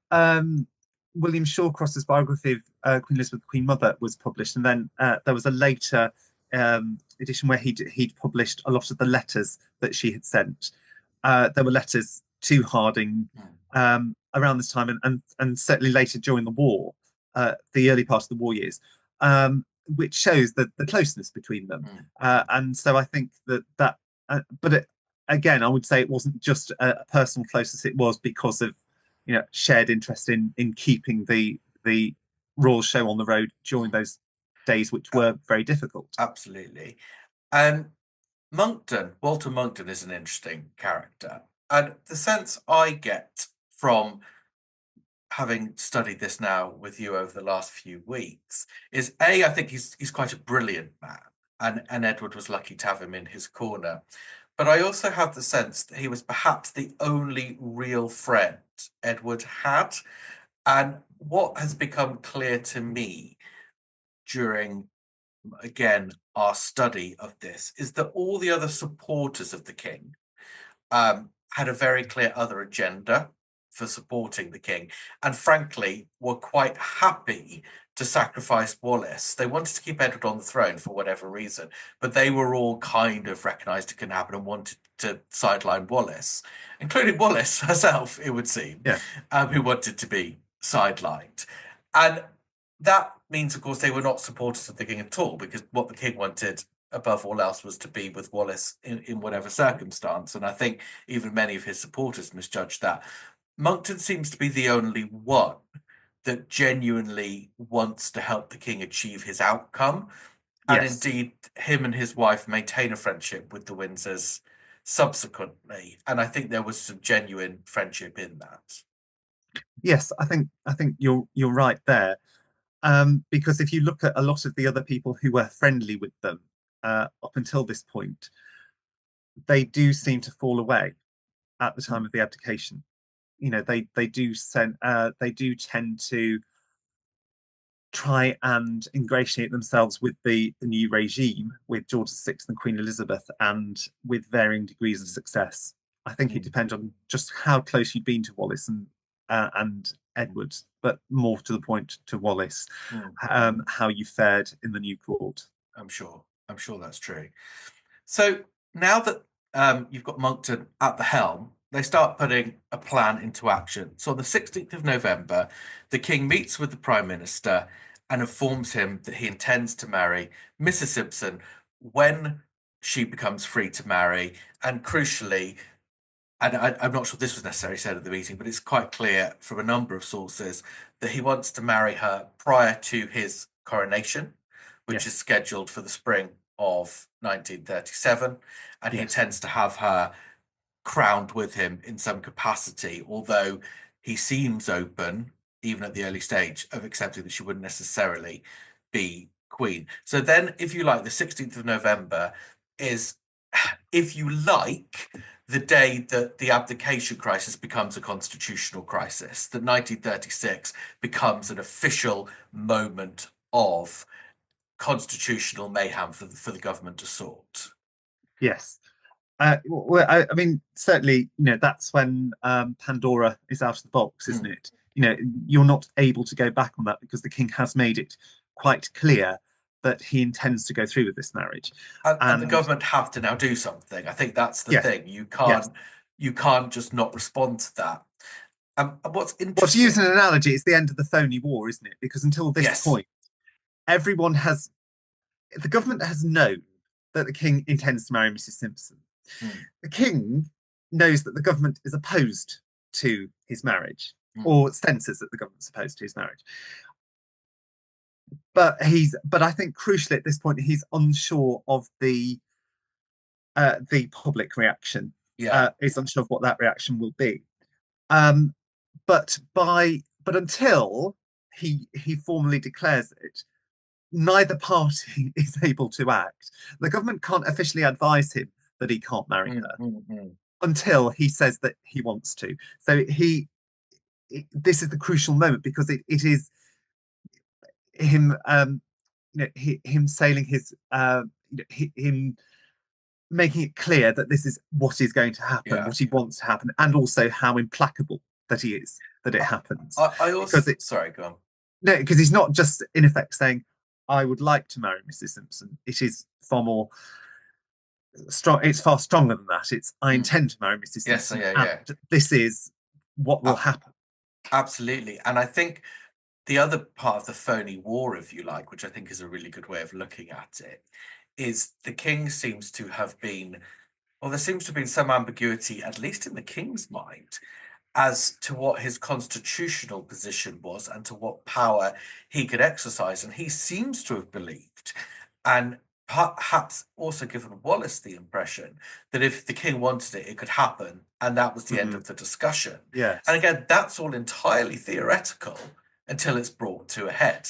C: William Shawcross's biography of Queen Elizabeth, Queen Mother, was published, and then there was a later edition where he'd published a lot of the letters that she had sent. There were letters to Harding around this time, and certainly later during the war, the early part of the war years, which shows the closeness between them. And so I think that again, I would say it wasn't just a personal closeness; it was because of shared interest in keeping the royal show on the road during those days, which were very difficult.
B: Absolutely. Walter Monckton is an interesting character, and the sense I get from having studied this now with you over the last few weeks is I think he's quite a brilliant man, and Edward was lucky to have him in his corner. But I also have the sense that he was perhaps the only real friend Edward had. And what has become clear to me during, again, our study of this is that all the other supporters of the king had a very clear other agenda for supporting the king, and frankly were quite happy to sacrifice Wallis. They wanted to keep Edward on the throne for whatever reason, but they were all kind of recognised it couldn't happen and wanted to sideline Wallis, including Wallis herself, it would seem, who wanted to be sidelined. And that means, of course, they were not supporters of the king at all, because what the king wanted above all else was to be with Wallis in whatever circumstance. And I think even many of his supporters misjudged that. Monckton seems to be the only one that genuinely wants to help the king achieve his outcome. And indeed, him and his wife maintain a friendship with the Windsors subsequently. And I think there was some genuine friendship in that.
C: Yes, I think you're right there. Because if you look at a lot of the other people who were friendly with them up until this point, they do seem to fall away at the time of the abdication. You know, they do tend to try and ingratiate themselves with the new regime, with George VI and Queen Elizabeth, and with varying degrees of success. I think it depends on just how close you'd been to Wallis and Edward, but more to the point to Wallis, how you fared in the new court.
B: I'm sure that's true. So now that you've got Monckton at the helm, they start putting a plan into action. So on the 16th of November, the king meets with the Prime Minister and informs him that he intends to marry Mrs Simpson when she becomes free to marry. And crucially, and I'm not sure this was necessarily said at the meeting, but it's quite clear from a number of sources that he wants to marry her prior to his coronation, which is scheduled for the spring of 1937. And he intends to have her crowned with him in some capacity, although he seems open, even at the early stage, of accepting that she wouldn't necessarily be queen. So then, if you like, the 16th of November is, if you like, the day that the abdication crisis becomes a constitutional crisis, that 1936 becomes an official moment of constitutional mayhem for the government to sort.
C: Yes. Well, I mean, certainly, you know, that's when Pandora is out of the box, isn't it? You know, you're not able to go back on that because the king has made it quite clear that he intends to go through with this marriage.
B: And the government have to now do something. I think that's the thing. You can't just not respond to that. What's interesting...
C: Well, to use an analogy, it's the end of the phony war, isn't it? Because until this point, the government has known that the king intends to marry Mrs Simpson. The king knows that the government is opposed to his marriage, or senses that the government's opposed to his marriage. But I think crucially at this point, he's unsure of the public reaction. He's unsure of what that reaction will be. But until he formally declares it, neither party is able to act. The government can't officially advise him that he can't marry her until he says that he wants to. So this is the crucial moment, because it is him, him sailing his, him making it clear that this is what is going to happen, what he wants to happen, and also how implacable that he is that it happens.
B: I also, sorry, go on.
C: No, because he's not just in effect saying, "I would like to marry Mrs Simpson." It is far more strong. It's far stronger than that. It's, "I intend to marry Mrs Simpson." And this is what will happen.
B: Absolutely. And I think the other part of the phony war, if you like, which I think is a really good way of looking at it, is the king seems to have been, or there seems to have been some ambiguity, at least in the king's mind, as to what his constitutional position was and to what power he could exercise. And he seems to have believed, and perhaps also given Wallis the impression, that if the king wanted it, it could happen, and that was the end of the discussion.
C: Yes.
B: And again, that's all entirely theoretical until it's brought to a head.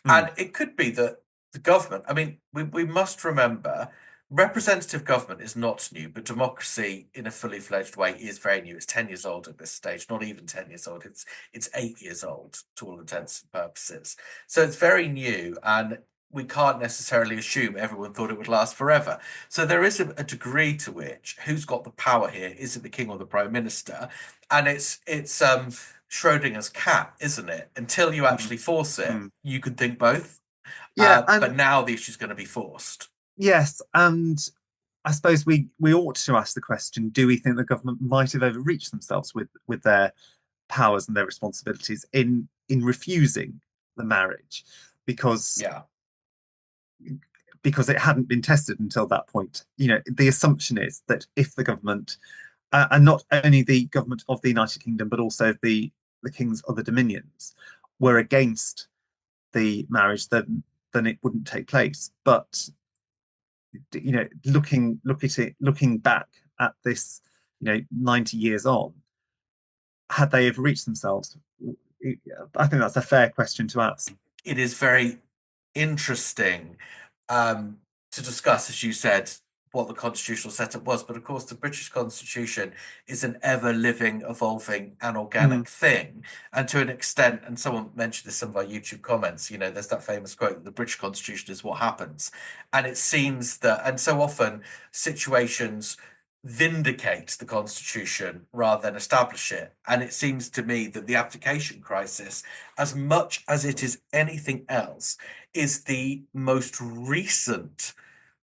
B: And it could be that the government, I mean, we must remember, representative government is not new, but democracy in a fully fledged way is very new. It's 10 years old at this stage, not even 10 years old. It's 8 years old to all intents and purposes. So it's very new. And we can't necessarily assume everyone thought it would last forever. So there is a degree to which who's got the power here? Is it the king or the prime minister? And it's Schrodinger's cat, isn't it? Until you actually force it, you could think both.
C: Yeah,
B: but now the issue's going to be forced.
C: Yes, and I suppose we ought to ask the question: do we think the government might have overreached themselves with their powers and their responsibilities in refusing the marriage because it hadn't been tested until that point? You know, the assumption is that if the government, and not only the government of the United Kingdom, but also the king's other dominions, were against the marriage, then it wouldn't take place. But you know, looking back at this, you know, 90 years on, had they overreached themselves? I think that's a fair question to ask.
B: It is very interesting to discuss, as you said, what the constitutional setup was. But of course, the British Constitution is an ever-living, evolving, and organic thing. And to an extent, and someone mentioned this in some of our YouTube comments, you know, there's that famous quote, the British Constitution is what happens. And it seems that, and so often situations vindicate the Constitution rather than establish it. And it seems to me that the abdication crisis, as much as it is anything else, is the most recent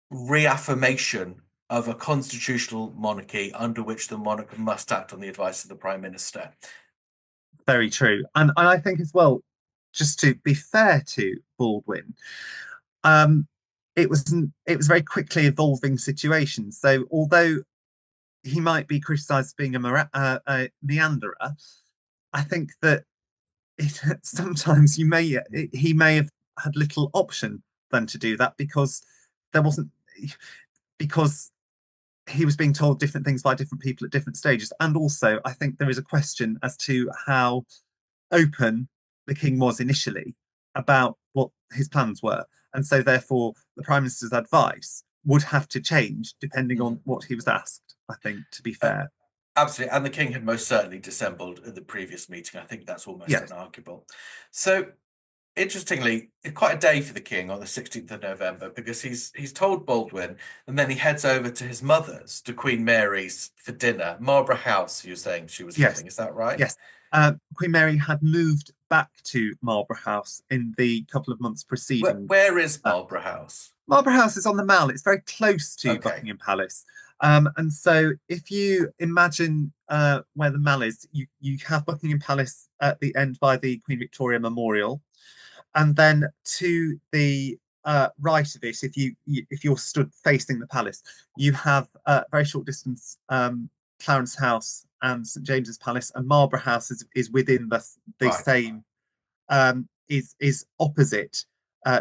B: reaffirmation of a constitutional monarchy under which the monarch must act on the advice of the Prime Minister.
C: Very true. And I think as well, just to be fair to Baldwin, it was a very quickly evolving situation. So although he might be criticised as being a meanderer, I think that sometimes he may have had little option than to do that because he was being told different things by different people at different stages. And also, I think there is a question as to how open the king was initially about what his plans were. And so, therefore, the Prime Minister's advice would have to change depending on what he was asked, I think, to be fair.
B: Absolutely. And the king had most certainly dissembled at the previous meeting. I think that's almost unarguable. So, interestingly, it's quite a day for the king on the 16th of November because he's told Baldwin and then he heads over to his mother's, to Queen Mary's, for dinner. Marlborough House, you're saying she was living, is that right?
C: Yes. Queen Mary had moved back to Marlborough House in the couple of months preceding.
B: Where is Marlborough House?
C: Marlborough House is on the Mall. It's very close to Buckingham Palace. And so if you imagine where the Mall is, you have Buckingham Palace at the end by the Queen Victoria Memorial. And then to the right of it, if you're stood facing the palace, you have a very short distance Clarence House and St James's Palace, and Marlborough House is within the same, is opposite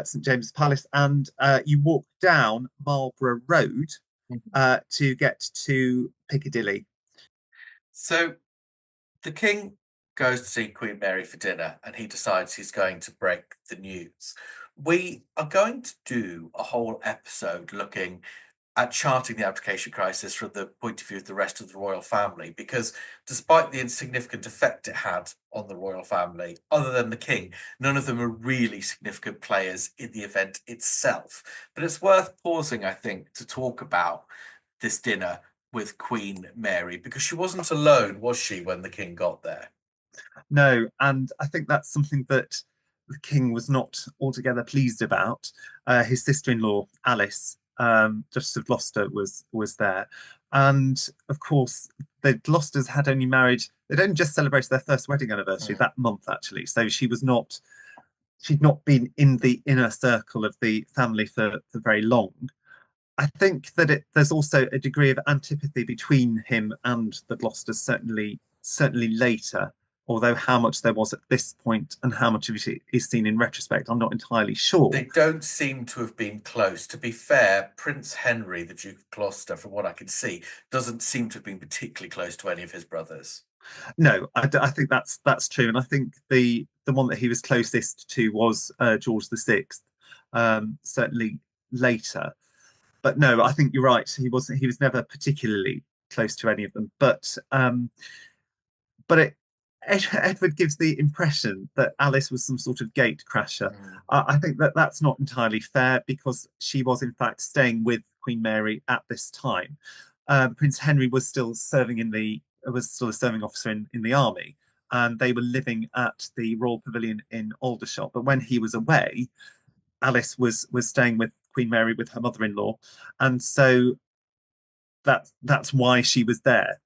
C: St James's Palace, and you walk down Marlborough Road to get to Piccadilly.
B: So the king goes to see Queen Mary for dinner and he decides he's going to break the news. We are going to do a whole episode looking at charting the abdication crisis from the point of view of the rest of the royal family, because despite the insignificant effect it had on the royal family, other than the king, none of them are really significant players in the event itself. But it's worth pausing, I think, to talk about this dinner with Queen Mary, because she wasn't alone, was she, when the king got there?
C: No, and I think that's something that the king was not altogether pleased about. His sister-in-law, Alice, Duchess of Gloucester, was there. And of course, the Gloucesters had only married, they'd only just celebrated their first wedding anniversary that month, actually. So she'd not been in the inner circle of the family for very long. I think that there's also a degree of antipathy between him and the Gloucesters, certainly later, although how much there was at this point and how much of it is seen in retrospect, I'm not entirely sure.
B: They don't seem to have been close. To be fair, Prince Henry, the Duke of Gloucester, from what I can see, doesn't seem to have been particularly close to any of his brothers.
C: No, I think that's true. And I think the one that he was closest to was George VI, certainly later. But no, I think you're right. He was never particularly close to any of them. But Edward gives the impression that Alice was some sort of gate crasher. I think that that's not entirely fair, because she was in fact staying with Queen Mary at this time. Prince Henry was still serving was still a serving officer in the army, and they were living at the Royal Pavilion in Aldershot. But when he was away, Alice was staying with Queen Mary with her mother-in-law, and so that's why she was there.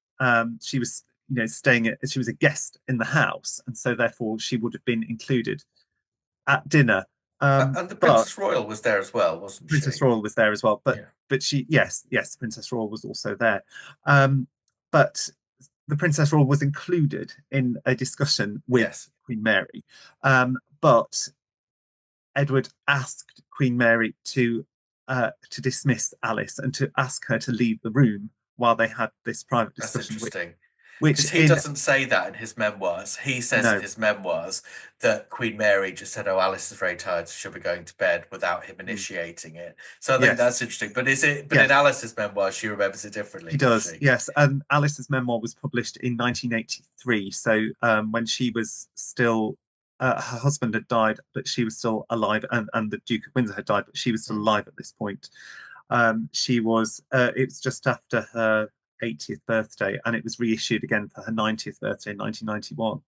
C: She was, she was a guest in the house, and so therefore she would have been included at dinner.
B: And the Princess Royal was there as well, wasn't she?
C: Princess Royal was there as well, but she, yes, Princess Royal was also there. But the Princess Royal was included in a discussion with Queen Mary. But Edward asked Queen Mary to dismiss Alice and to ask her to leave the room while they had this private discussion.
B: That's interesting.
C: Which
B: he doesn't say that in his memoirs. He says in his memoirs that Queen Mary just said, "Oh, Alice is very tired, so she'll be going to bed," without him initiating it. So I think that's interesting. But in Alice's memoirs, she remembers it differently.
C: She does, yes. And Alice's memoir was published in 1983. So when she was still, her husband had died, but she was still alive, and the Duke of Windsor had died, but she was still alive at this point. She was. It was just after her 80th birthday, and it was reissued again for her 90th birthday in 1991.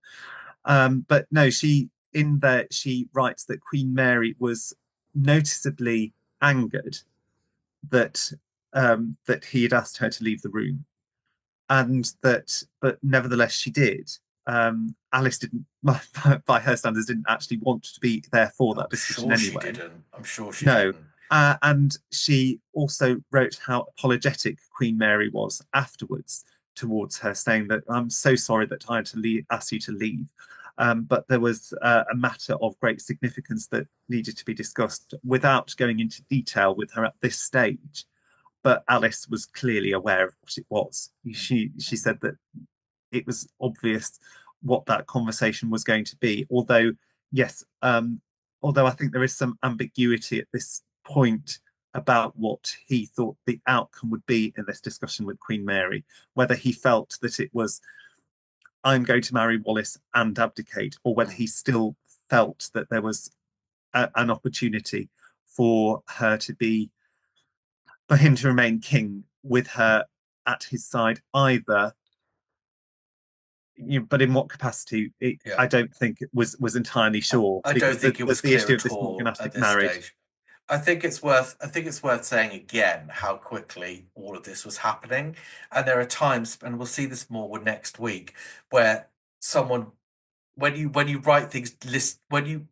C: But no, she writes that Queen Mary was noticeably angered that he had asked her to leave the room, and but nevertheless she did. Alice didn't, by her standards, didn't actually want to be there for that discussion anyway.
B: I'm sure she didn't.
C: And she also wrote how apologetic Queen Mary was afterwards towards her, saying that, "I'm so sorry that I had to ask you to leave. But there was a matter of great significance that needed to be discussed," without going into detail with her at this stage. But Alice was clearly aware of what it was. She said that it was obvious what that conversation was going to be. Although I think there is some ambiguity at this point about what he thought the outcome would be in this discussion with Queen Mary, whether he felt that it was, "I'm going to marry Wallis and abdicate," or whether he still felt that there was an opportunity for him to remain king with her at his side, either. But in what capacity? I don't think it was entirely sure.
B: I don't think it was
C: the issue of this morganatic marriage.
B: Stage. I think it's worth saying again how quickly all of this was happening, and there are times, and we'll see this more next week, where someone, when you write things when you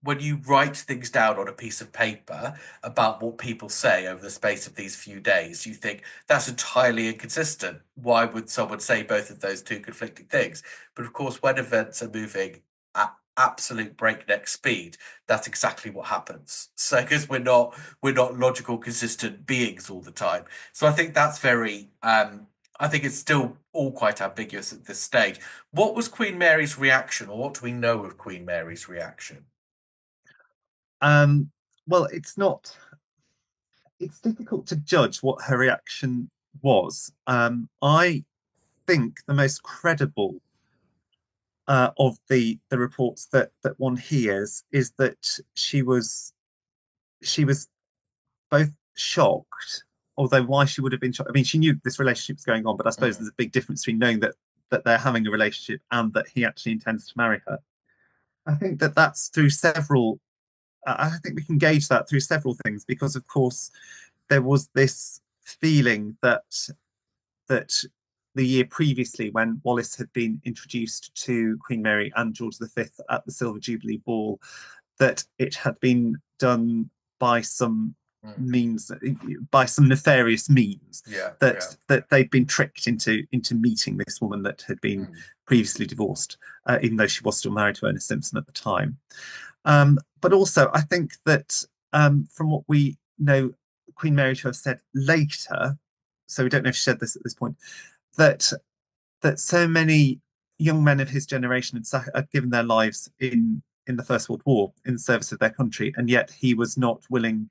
B: write things down on a piece of paper about what people say over the space of these few days, you think that's entirely inconsistent. Why would someone say both of those two conflicting things? But of course, when events are moving at absolute breakneck speed, that's exactly what happens. So because we're not logical, consistent beings all the time. So I think that's very I think it's still all quite ambiguous at this stage. What was Queen Mary's reaction, or what do we know of Queen Mary's reaction?
C: Well, it's difficult to judge what her reaction was. I think the most credible of the reports that one hears is that she was both shocked, although why she would have been shocked, I mean, she knew this relationship was going on, but I suppose there's a big difference between knowing that they're having a relationship and that he actually intends to marry her. I think that's through several. I think we can gauge that through several things, because of course there was this feeling that the year previously, when Wallis had been introduced to Queen Mary and George V at the Silver Jubilee Ball, that it had been done by some means, by some nefarious means, that they'd been tricked into meeting this woman that had been previously divorced, even though she was still married to Ernest Simpson at the time. But also, I think that from what we know Queen Mary to have said later, so we don't know if she said this at this point, that so many young men of his generation had given their lives in the First World War in service of their country, and yet he was not willing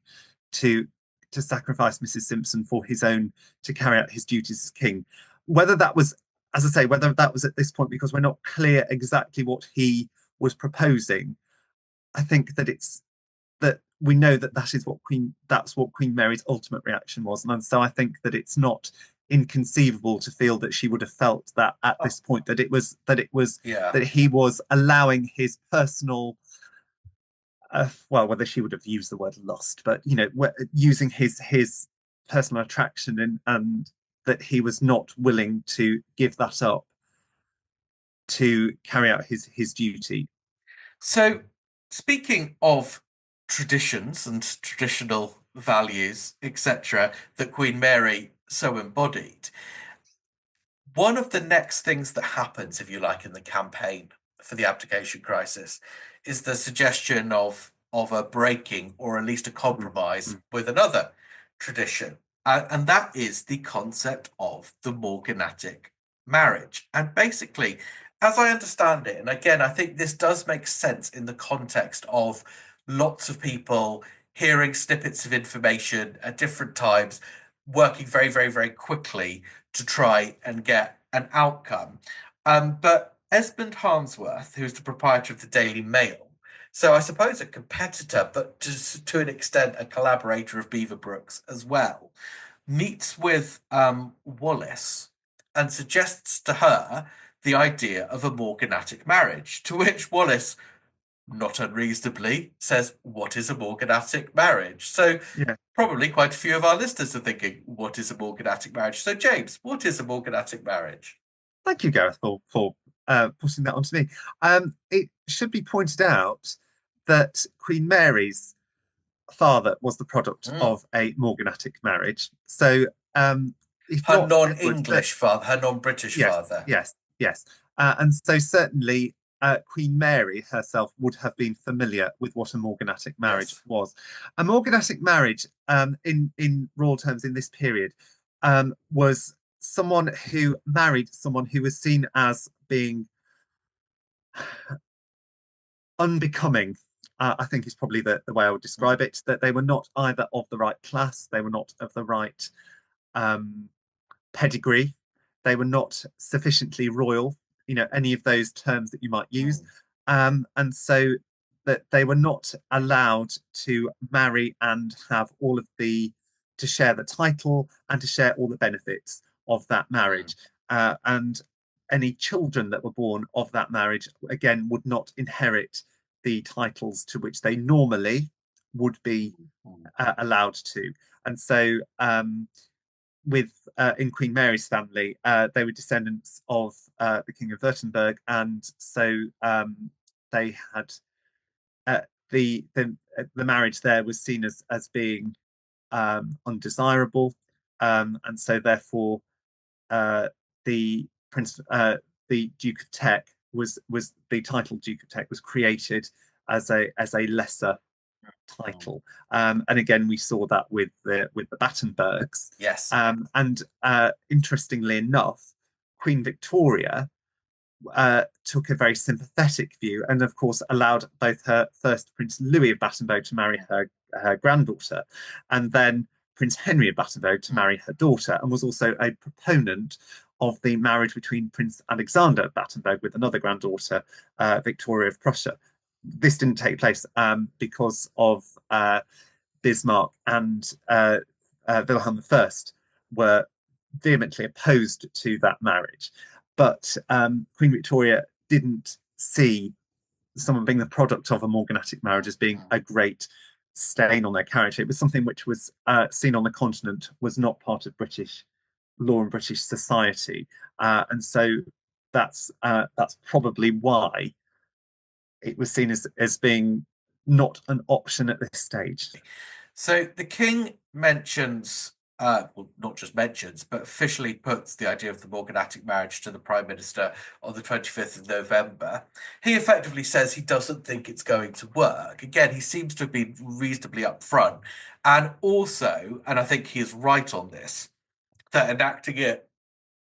C: to sacrifice Mrs Simpson for his own, to carry out his duties as king. Whether that was as I say, whether that was at this point because we're not clear exactly what he was proposing, I think that it's that we know that that's what Queen Mary's ultimate reaction was, and so I think that it's not inconceivable to feel that she would have felt that at this point that he was allowing his personal well, whether she would have used the word lust, but using his personal attraction and that he was not willing to give that up to carry out his duty.
B: So, speaking of traditions and traditional values, etc., that Queen Mary so embodied, one of the next things that happens, if you like, in the campaign for the abdication crisis is the suggestion of a breaking or at least a compromise with another tradition. And that is the concept of the morganatic marriage. And basically, as I understand it, and again, I think this does make sense in the context of lots of people hearing snippets of information at different times, working very, very, very quickly to try and get an outcome. But Esmond Harmsworth, who's the proprietor of the Daily Mail, so I suppose a competitor, but to an extent a collaborator of Beaverbrook's as well, meets with Wallis and suggests to her the idea of a morganatic marriage, to which Wallis, not unreasonably, says, what is a morganatic marriage? So probably quite a few of our listeners are thinking, what is a morganatic marriage? So James, what is a morganatic marriage?
C: Thank you, Gareth, for putting that onto me. It should be pointed out that Queen Mary's father was the product of a morganatic marriage. So
B: her non-English father, her non-British father.
C: Yes. And so certainly Queen Mary herself would have been familiar with what a morganatic marriage was. A morganatic marriage, in royal terms in this period, was someone who married someone who was seen as being unbecoming. I think is probably the way I would describe it, that they were not either of the right class, they were not of the right pedigree, they were not sufficiently royal, any of those terms that you might use. And so that they were not allowed to marry and have to share the title and to share all the benefits of that marriage. And any children that were born of that marriage, again, would not inherit the titles to which they normally would be allowed to. And so in Queen Mary's family, they were descendants of the King of Württemberg, and so they had the marriage there was seen as being undesirable, and so therefore the Duke of Teck was the title Duke of Teck was created as a lesser title, and again we saw that with the Battenbergs.
B: Yes.
C: And interestingly enough, Queen Victoria took a very sympathetic view, and of course allowed both her first Prince Louis of Battenberg to marry her granddaughter, and then Prince Henry of Battenberg to marry her daughter, and was also a proponent of the marriage between Prince Alexander of Battenberg with another granddaughter, Victoria of Prussia. This didn't take place because of Bismarck and Wilhelm I were vehemently opposed to that marriage. But Queen Victoria didn't see someone being the product of a morganatic marriage as being a great stain on their character. It was something which was seen on the continent, was not part of British law and British society, and so that's probably why it was seen as being not an option at this stage.
B: So the king mentions, well, not just mentions, but officially puts the idea of the morganatic marriage to the Prime Minister on the 25th of November. He effectively says he doesn't think it's going to work. Again, he seems to have been reasonably upfront. And also, and I think he is right on this, that enacting it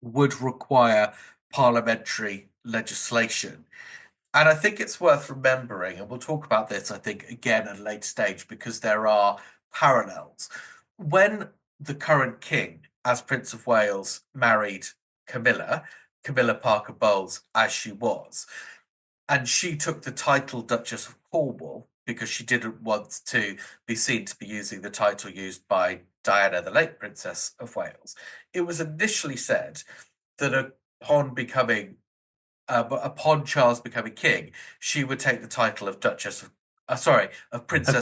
B: would require parliamentary legislation. And I think it's worth remembering, and we'll talk about this, I think, again at a later stage, because there are parallels. When the current king, as Prince of Wales, married Camilla, Camilla Parker Bowles as she was. And she took the title Duchess of Cornwall because she didn't want to be seen to be using the title used by Diana, the late Princess of Wales. It was initially said that upon Charles becoming king, she would take the title of Princess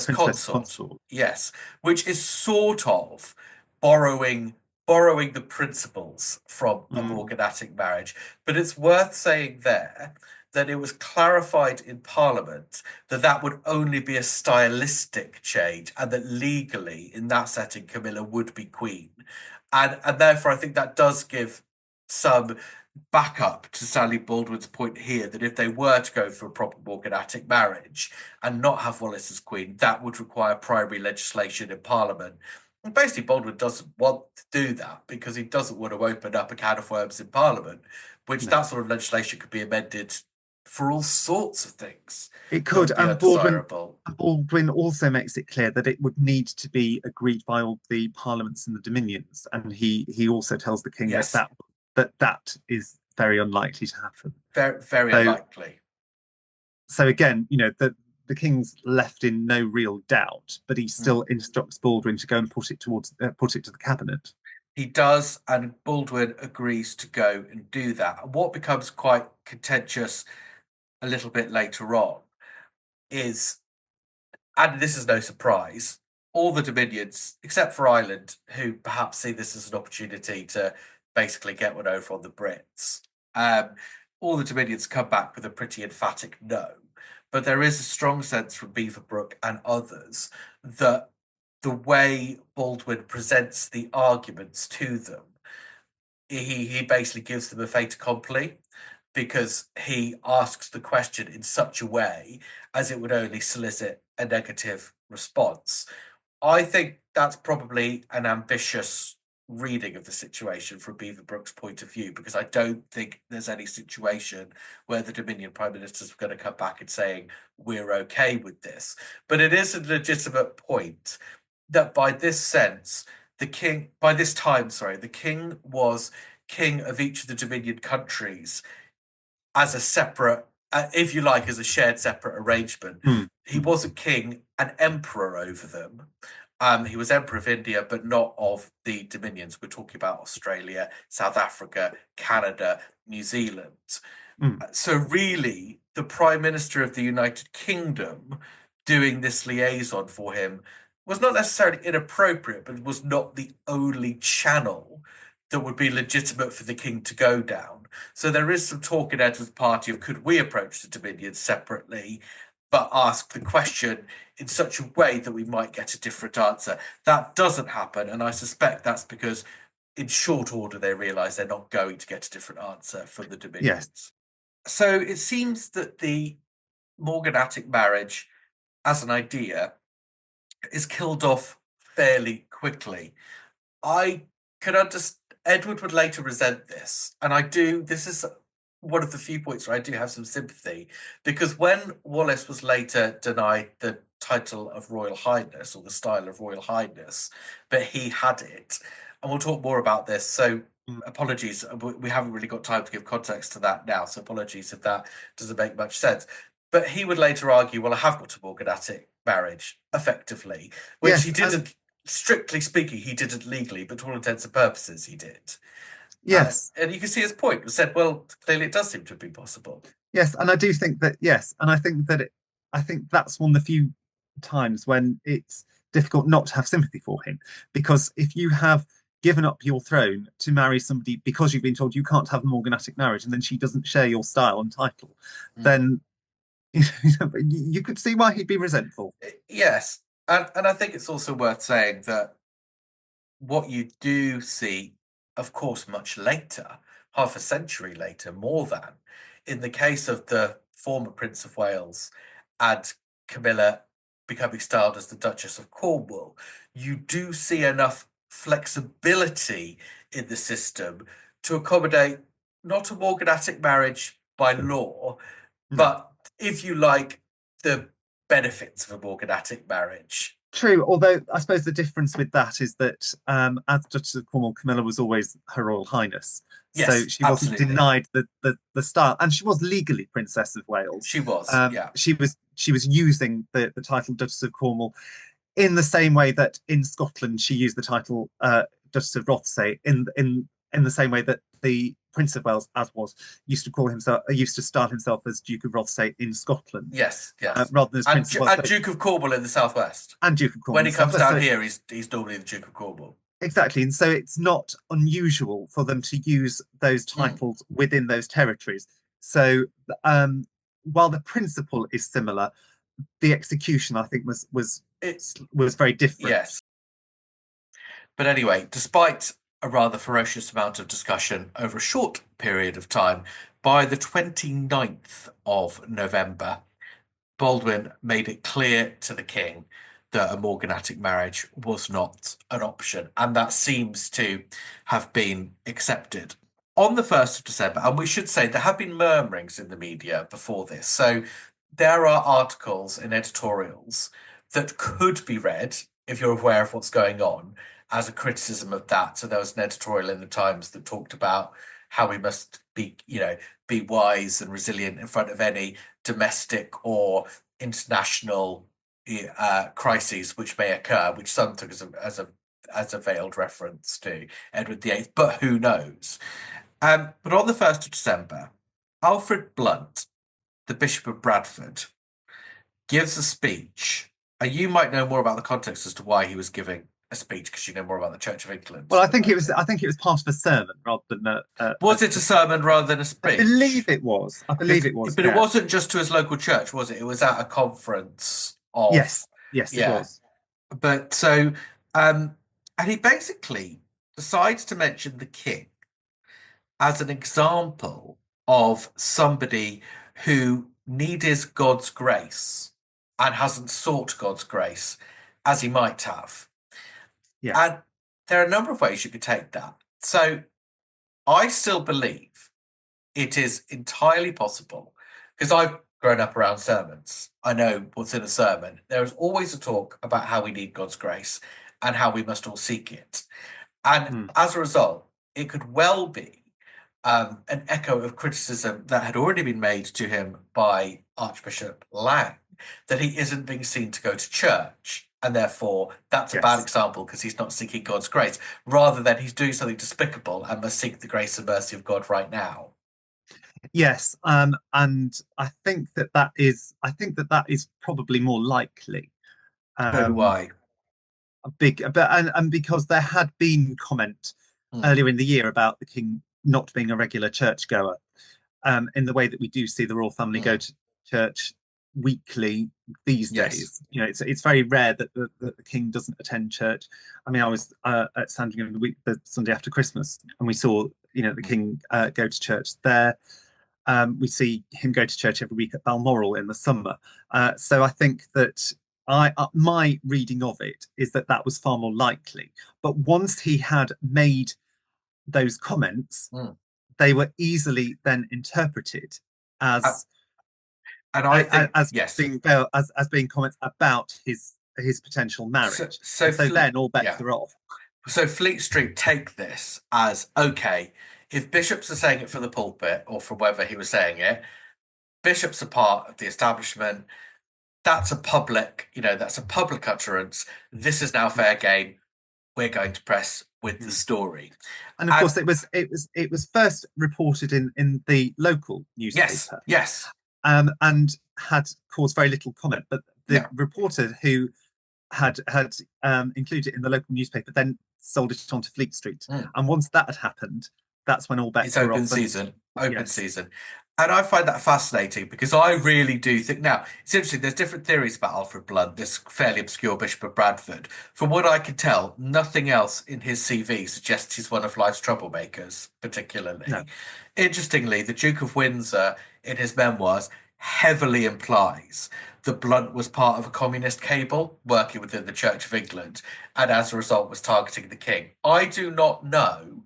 B: Consort. Yes, which is sort of borrowing the principles from a morganatic marriage. But it's worth saying there that it was clarified in Parliament that would only be a stylistic change, and that legally, in that setting, Camilla would be queen. And therefore, I think that does give some backup to Stanley Baldwin's point here, that if they were to go for a proper morganatic marriage and not have Wallis as queen, that would require primary legislation in Parliament. And basically, Baldwin doesn't want to do that because he doesn't want to open up a can of worms in Parliament, which that sort of legislation could be amended for all sorts of things.
C: It could, and Baldwin also makes it clear that it would need to be agreed by all the parliaments and the dominions, and he also tells the king that is very unlikely to happen.
B: Very unlikely.
C: So again, the king's left in no real doubt, but he still instructs Baldwin to go and put it to the cabinet.
B: He does, and Baldwin agrees to go and do that. And what becomes quite contentious a little bit later on is, and this is no surprise, all the dominions, except for Ireland, who perhaps see this as an opportunity to basically get one over on the Brits, all the dominions come back with a pretty emphatic no. But there is a strong sense from Beaverbrook and others that the way Baldwin presents the arguments to them, he basically gives them a fait accompli, because he asks the question in such a way as it would only solicit a negative response. I think that's probably an ambitious reading of the situation from Beaverbrook's point of view, because I don't think there's any situation where the Dominion Prime Ministers are going to come back and saying, we're okay with this. But it is a legitimate point that by this time, the king was king of each of the Dominion countries as a separate, if you like, as a shared separate arrangement. He wasn't king and emperor over them. He was emperor of India, but not of the dominions. We're talking about Australia, South Africa, Canada, New Zealand. So really, the Prime Minister of the United Kingdom doing this liaison for him was not necessarily inappropriate, but was not the only channel that would be legitimate for the king to go down. So there is some talk in Edward's party of, could we approach the Dominions separately, but ask the question in such a way that we might get a different answer. That doesn't happen, and I suspect that's because in short order they realise they're not going to get a different answer from the Dominions.
C: Yes.
B: So it seems that the morganatic marriage as an idea is killed off fairly quickly. I can understand Edward would later resent this, and this is one of the few points where I do have some sympathy, because when Wallis was later denied the title of Royal Highness, or the style of Royal Highness, but he had it, and we'll talk more about this, so apologies, we haven't really got time to give context to that now, so apologies if that doesn't make much sense. But he would later argue, well, I have got a morganatic marriage, effectively, which he didn't. Strictly speaking, he didn't legally, but to all intents and purposes, he did.
C: Yes.
B: And you can see his point. It said, well, clearly it does seem to be possible.
C: Yes, and I do think that, and I think that's one of the few times when it's difficult not to have sympathy for him, because if you have given up your throne to marry somebody because you've been told you can't have a morganatic marriage, and then she doesn't share your style and title, then you could see why he'd be resentful.
B: Yes. And I think it's also worth saying that what you do see, of course, much later, half a century later, more than, in the case of the former Prince of Wales and Camilla becoming styled as the Duchess of Cornwall, you do see enough flexibility in the system to accommodate not a morganatic marriage by law, but, if you like, the benefits of a morganatic marriage.
C: True, although I suppose the difference with that is that as Duchess of Cornwall, Camilla was always Her Royal Highness, so
B: Yes,
C: she wasn't
B: absolutely.
C: denied the style, and she was legally Princess of Wales.
B: She was, yeah.
C: She was using the title Duchess of Cornwall in the same way that in Scotland she used the title Duchess of Rothesay in the same way that the Prince of Wales, as was, used to style himself as Duke of Rothesay in Scotland.
B: Yes, yes.
C: Rather than as Prince of Wales.
B: And Duke of Cornwall in the southwest.
C: And Duke of Cornwall.
B: When he comes down here, he's normally the Duke of Cornwall.
C: Exactly, and so it's not unusual for them to use those titles within those territories. So while the principle is similar, the execution, I think, was very different.
B: Yes. But anyway, despite a rather ferocious amount of discussion over a short period of time, by the 29th of November, Baldwin made it clear to the king that a morganatic marriage was not an option, and that seems to have been accepted. On the 1st of December, and we should say there have been murmurings in the media before this, so there are articles and editorials that could be read, if you're aware of what's going on, as a criticism of that. So there was an editorial in the Times that talked about how we must be wise and resilient in front of any domestic or international crises which may occur, which some took as a veiled reference to Edward VIII, but who knows? But on the 1st of December, Alfred Blunt, the Bishop of Bradford, gives a speech. And you might know more about the context as to why he was giving a speech, because you know more about the Church of England.
C: Well, I think it was part of a sermon rather than
B: was it a sermon rather than a speech?
C: I believe it was.
B: But
C: yeah.
B: It wasn't just to his local church, was it? It was at a conference of.
C: Yes, it was.
B: But so, and he basically decides to mention the king as an example of somebody who needed God's grace and hasn't sought God's grace as he might have.
C: Yeah.
B: And there are a number of ways you could take that. So I still believe it is entirely possible, because I've grown up around sermons. I know what's in a sermon. There is always a talk about how we need God's grace and how we must all seek it. And as a result, it could well be an echo of criticism that had already been made to him by Archbishop Lang, that he isn't being seen to go to church. And therefore, that's a bad example because he's not seeking God's grace, rather than he's doing something despicable and must seek the grace and mercy of God right now.
C: Yes, and I think that is probably more likely.
B: Why?
C: And because there had been comment earlier in the year about the king not being a regular churchgoer, in the way that we do see the royal family go to church weekly these days. You know, it's very rare that the king doesn't attend church. I mean, I was at Sandringham the Sunday after Christmas, and we saw the king go to church there. We see him go to church every week at Balmoral in the summer. So I think that my reading of it is that was far more likely. But once he had made those comments, they were easily then interpreted as being comments about his potential marriage. So then all bets are off.
B: So Fleet Street take this as, okay, if bishops are saying it from the pulpit or from wherever he was saying it, bishops are part of the establishment. That's a public utterance. This is now fair game. We're going to press with the story.
C: And of course, it was first reported in the local newspaper.
B: Yes.
C: And had caused very little comment. But the reporter who had included it in the local newspaper then sold it onto Fleet Street. And once that had happened, that's when all bets were off.
B: Open season. And I find that fascinating because I really do think, now, it's interesting, there's different theories about Alfred Blunt, this fairly obscure Bishop of Bradford. From what I can tell, nothing else in his CV suggests he's one of life's troublemakers, particularly.
C: No.
B: Interestingly, the Duke of Windsor, in his memoirs, heavily implies that Blunt was part of a communist cabal working within the Church of England, and as a result was targeting the king. I do not know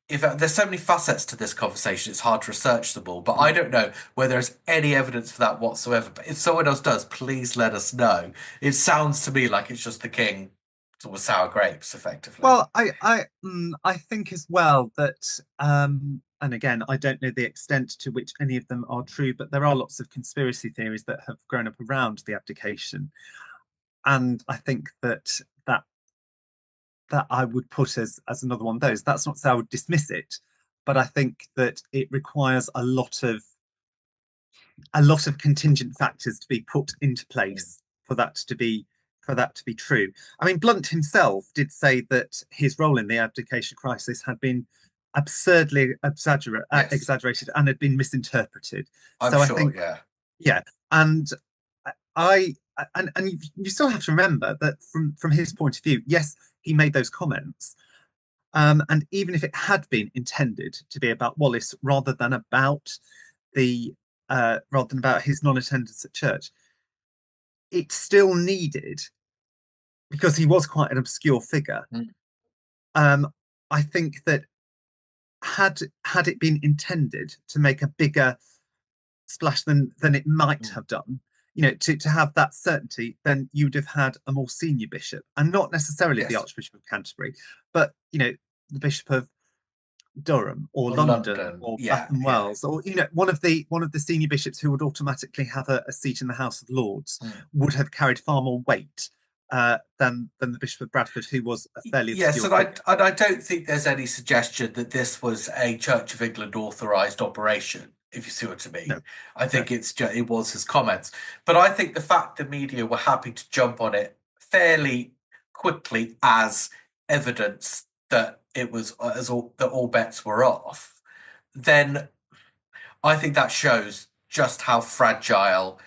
B: if there's so many facets to this conversation, it's hard to research them all. But I don't know whether there's any evidence for that whatsoever. But if someone else does, please let us know. It sounds to me like it's just the king sort of sour grapes, effectively.
C: Well, I think as well that, and again, I don't know the extent to which any of them are true, but there are lots of conspiracy theories that have grown up around the abdication, and I think that I would put as another one of those. That's not to say I would dismiss it, but I think that it requires a lot of contingent factors to be put into place for that to be true. I mean, Blunt himself did say that his role in the abdication crisis had been absurdly exaggerated and had been misinterpreted.
B: I'm
C: so
B: sure,
C: I think, yeah, and you still have to remember that from his point of view, yes, he made those comments, and even if it had been intended to be about Wallis rather than about his non-attendance at church, it still needed, because he was quite an obscure figure. I think that had it been intended to make a bigger splash than it might have done, to have that certainty, then you'd have had a more senior bishop, and not necessarily the Archbishop of Canterbury, but the Bishop of Durham or London or Bath and Wells, or one of the senior bishops who would automatically have a seat in the House of Lords would have carried far more weight than the Bishop of Bradford, who was a fairly obscure figure.
B: And I don't think there's any suggestion that this was a Church of England authorised operation, if you see what I mean.
C: No.
B: I think it was his comments. But I think the fact the media were happy to jump on it fairly quickly as evidence that it was that all bets were off, then I think that shows just how fragile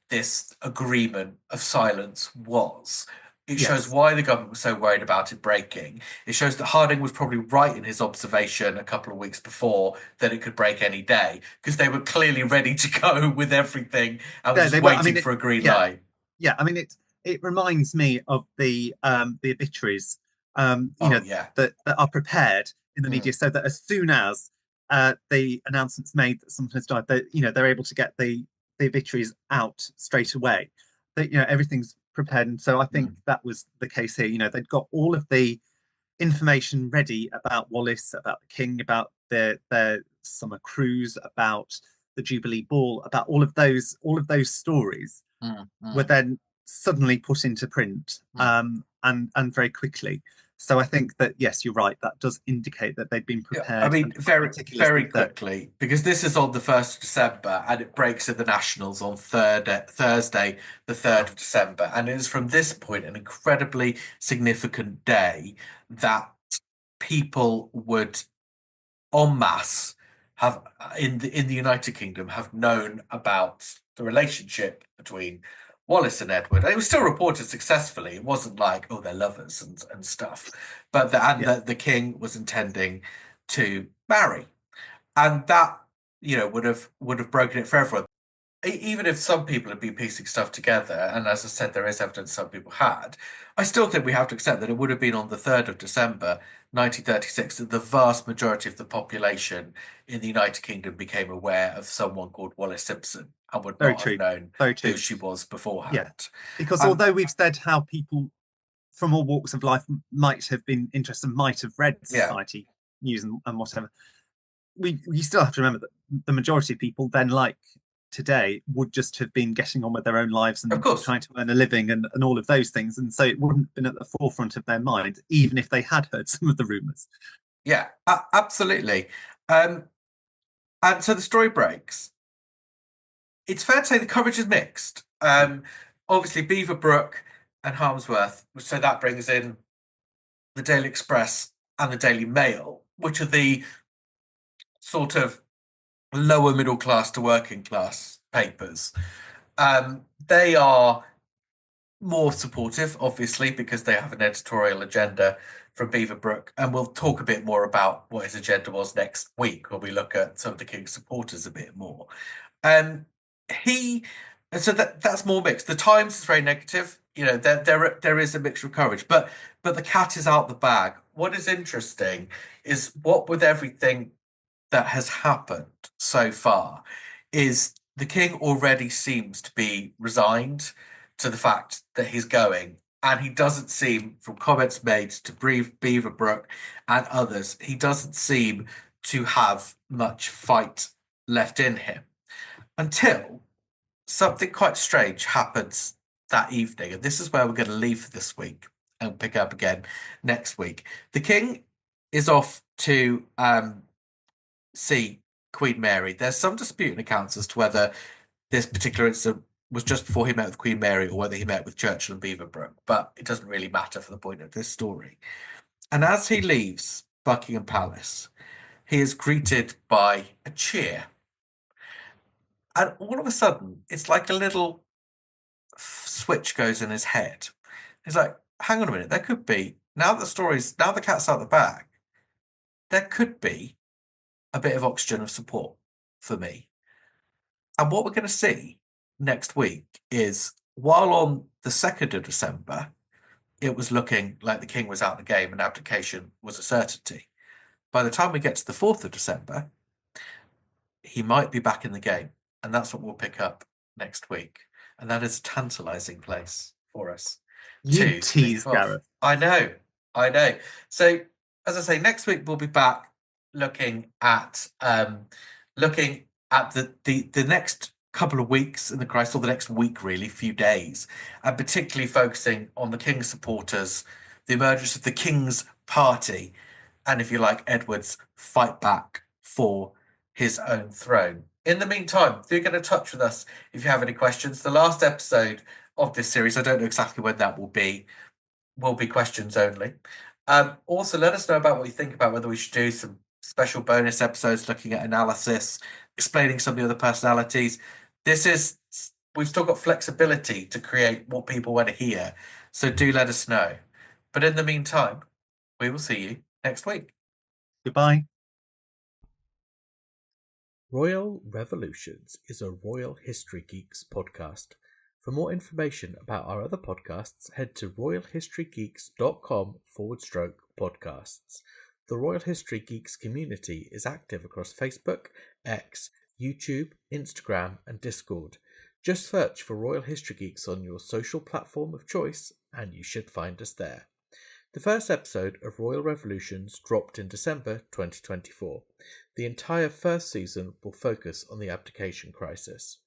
B: this agreement of silence was. It shows why the government was so worried about it breaking. It shows that Harding was probably right in his observation a couple of weeks before that it could break any day, because they were clearly ready to go with everything and was waiting for a green light.
C: Yeah, I mean, it reminds me of the obituaries, that are prepared in the media, so that as soon as the announcement's made that someone has died, they're able to get the obituaries out straight away. That everything's prepared, and so I think that was the case here. They'd got all of the information ready about Wallis, about the king, about their summer cruise, about the Jubilee Ball, about all of those stories were then suddenly put into print, and very quickly. So I think that, yes, you're right. That does indicate that they've been prepared.
B: I mean, very quickly, because this is on the 1st of December and it breaks at the Nationals on Thursday, the 3rd of December. And it is from this point an incredibly significant day that people would en masse have in the United Kingdom have known about the relationship between Wallis and Edward. It was still reported successfully. It wasn't like, oh, they're lovers and stuff. But the king was intending to marry. And that, would have broken it for everyone. Even if some people had been piecing stuff together, and as I said, there is evidence some people had, I still think we have to accept that it would have been on the 3rd of December, 1936, that the vast majority of the population in the United Kingdom became aware of someone called Wallis Simpson and would not have known who she was beforehand.
C: Yeah. Because although we've said how people from all walks of life might have been interested, might have read society news and whatever, we still have to remember that the majority of people then, like today, would just have been getting on with their own lives and trying to earn a living and all of those things, and so it wouldn't have been at the forefront of their mind, even if they had heard some of the rumours.
B: Yeah, absolutely. And so the story breaks. It's fair to say the coverage is mixed. Obviously, Beaverbrook and Harmsworth, so that brings in the Daily Express and the Daily Mail, which are the sort of lower middle class to working class papers. They are more supportive, obviously, because they have an editorial agenda from Beaverbrook, and we'll talk a bit more about what his agenda was next week when we look at some of the King's supporters a bit more. So that's more mixed. The Times is very negative. There is a mixture of coverage, but the cat is out the bag what is interesting is what with everything that has happened so far is the king already seems to be resigned to the fact that he's going. And he doesn't seem, from comments made to Beaverbrook and others, he doesn't seem to have much fight left in him until something quite strange happens that evening. And this is where we're going to leave for this week and pick up again next week. The king is off to see Queen Mary. There's some disputing accounts as to whether this particular incident was just before he met with Queen Mary or whether he met with Churchill and Beaverbrook, but it doesn't really matter for the point of this story. And as he leaves Buckingham Palace, he is greeted by a cheer. And all of a sudden, it's like a little switch goes in his head. He's like, hang on a minute, there could be, now the cat's out the bag, there could be a bit of oxygen of support for me. And what we're going to see next week is, while on the 2nd of December, it was looking like the king was out of the game and abdication was a certainty. By the time we get to the 4th of December, he might be back in the game. And that's what we'll pick up next week. And that is a tantalising place for us.
C: You tease, Gareth.
B: I know. So, as I say, next week we'll be back looking at the next couple of weeks in the crisis, or the next week really, few days, and particularly focusing on the king's supporters, the emergence of the king's party, and if you like, Edward's fight back for his own throne. In the meantime, do get in touch with us if you have any questions. The last episode of this series, I don't know exactly when that will be questions only. Also, let us know about what you think about whether we should do some special bonus episodes looking at analysis, explaining some of the other personalities. We've still got flexibility to create what people want to hear, so do let us know. But in the meantime, we will see you next week.
C: Goodbye.
A: Royal Revolutions is a Royal History Geeks podcast. For more information about our other podcasts, head to royalhistorygeeks.com/podcasts. The Royal History Geeks community is active across Facebook, X, YouTube, Instagram, and Discord. Just search for Royal History Geeks on your social platform of choice, and you should find us there. The first episode of Royal Revolutions dropped in December 2024. The entire first season will focus on the abdication crisis.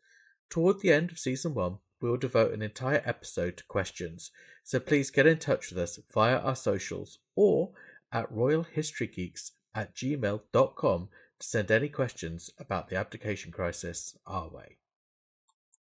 A: Toward the end of season 1, we will devote an entire episode to questions, so please get in touch with us via our socials or at royalhistorygeeks@gmail.com to send any questions about the abdication crisis our way.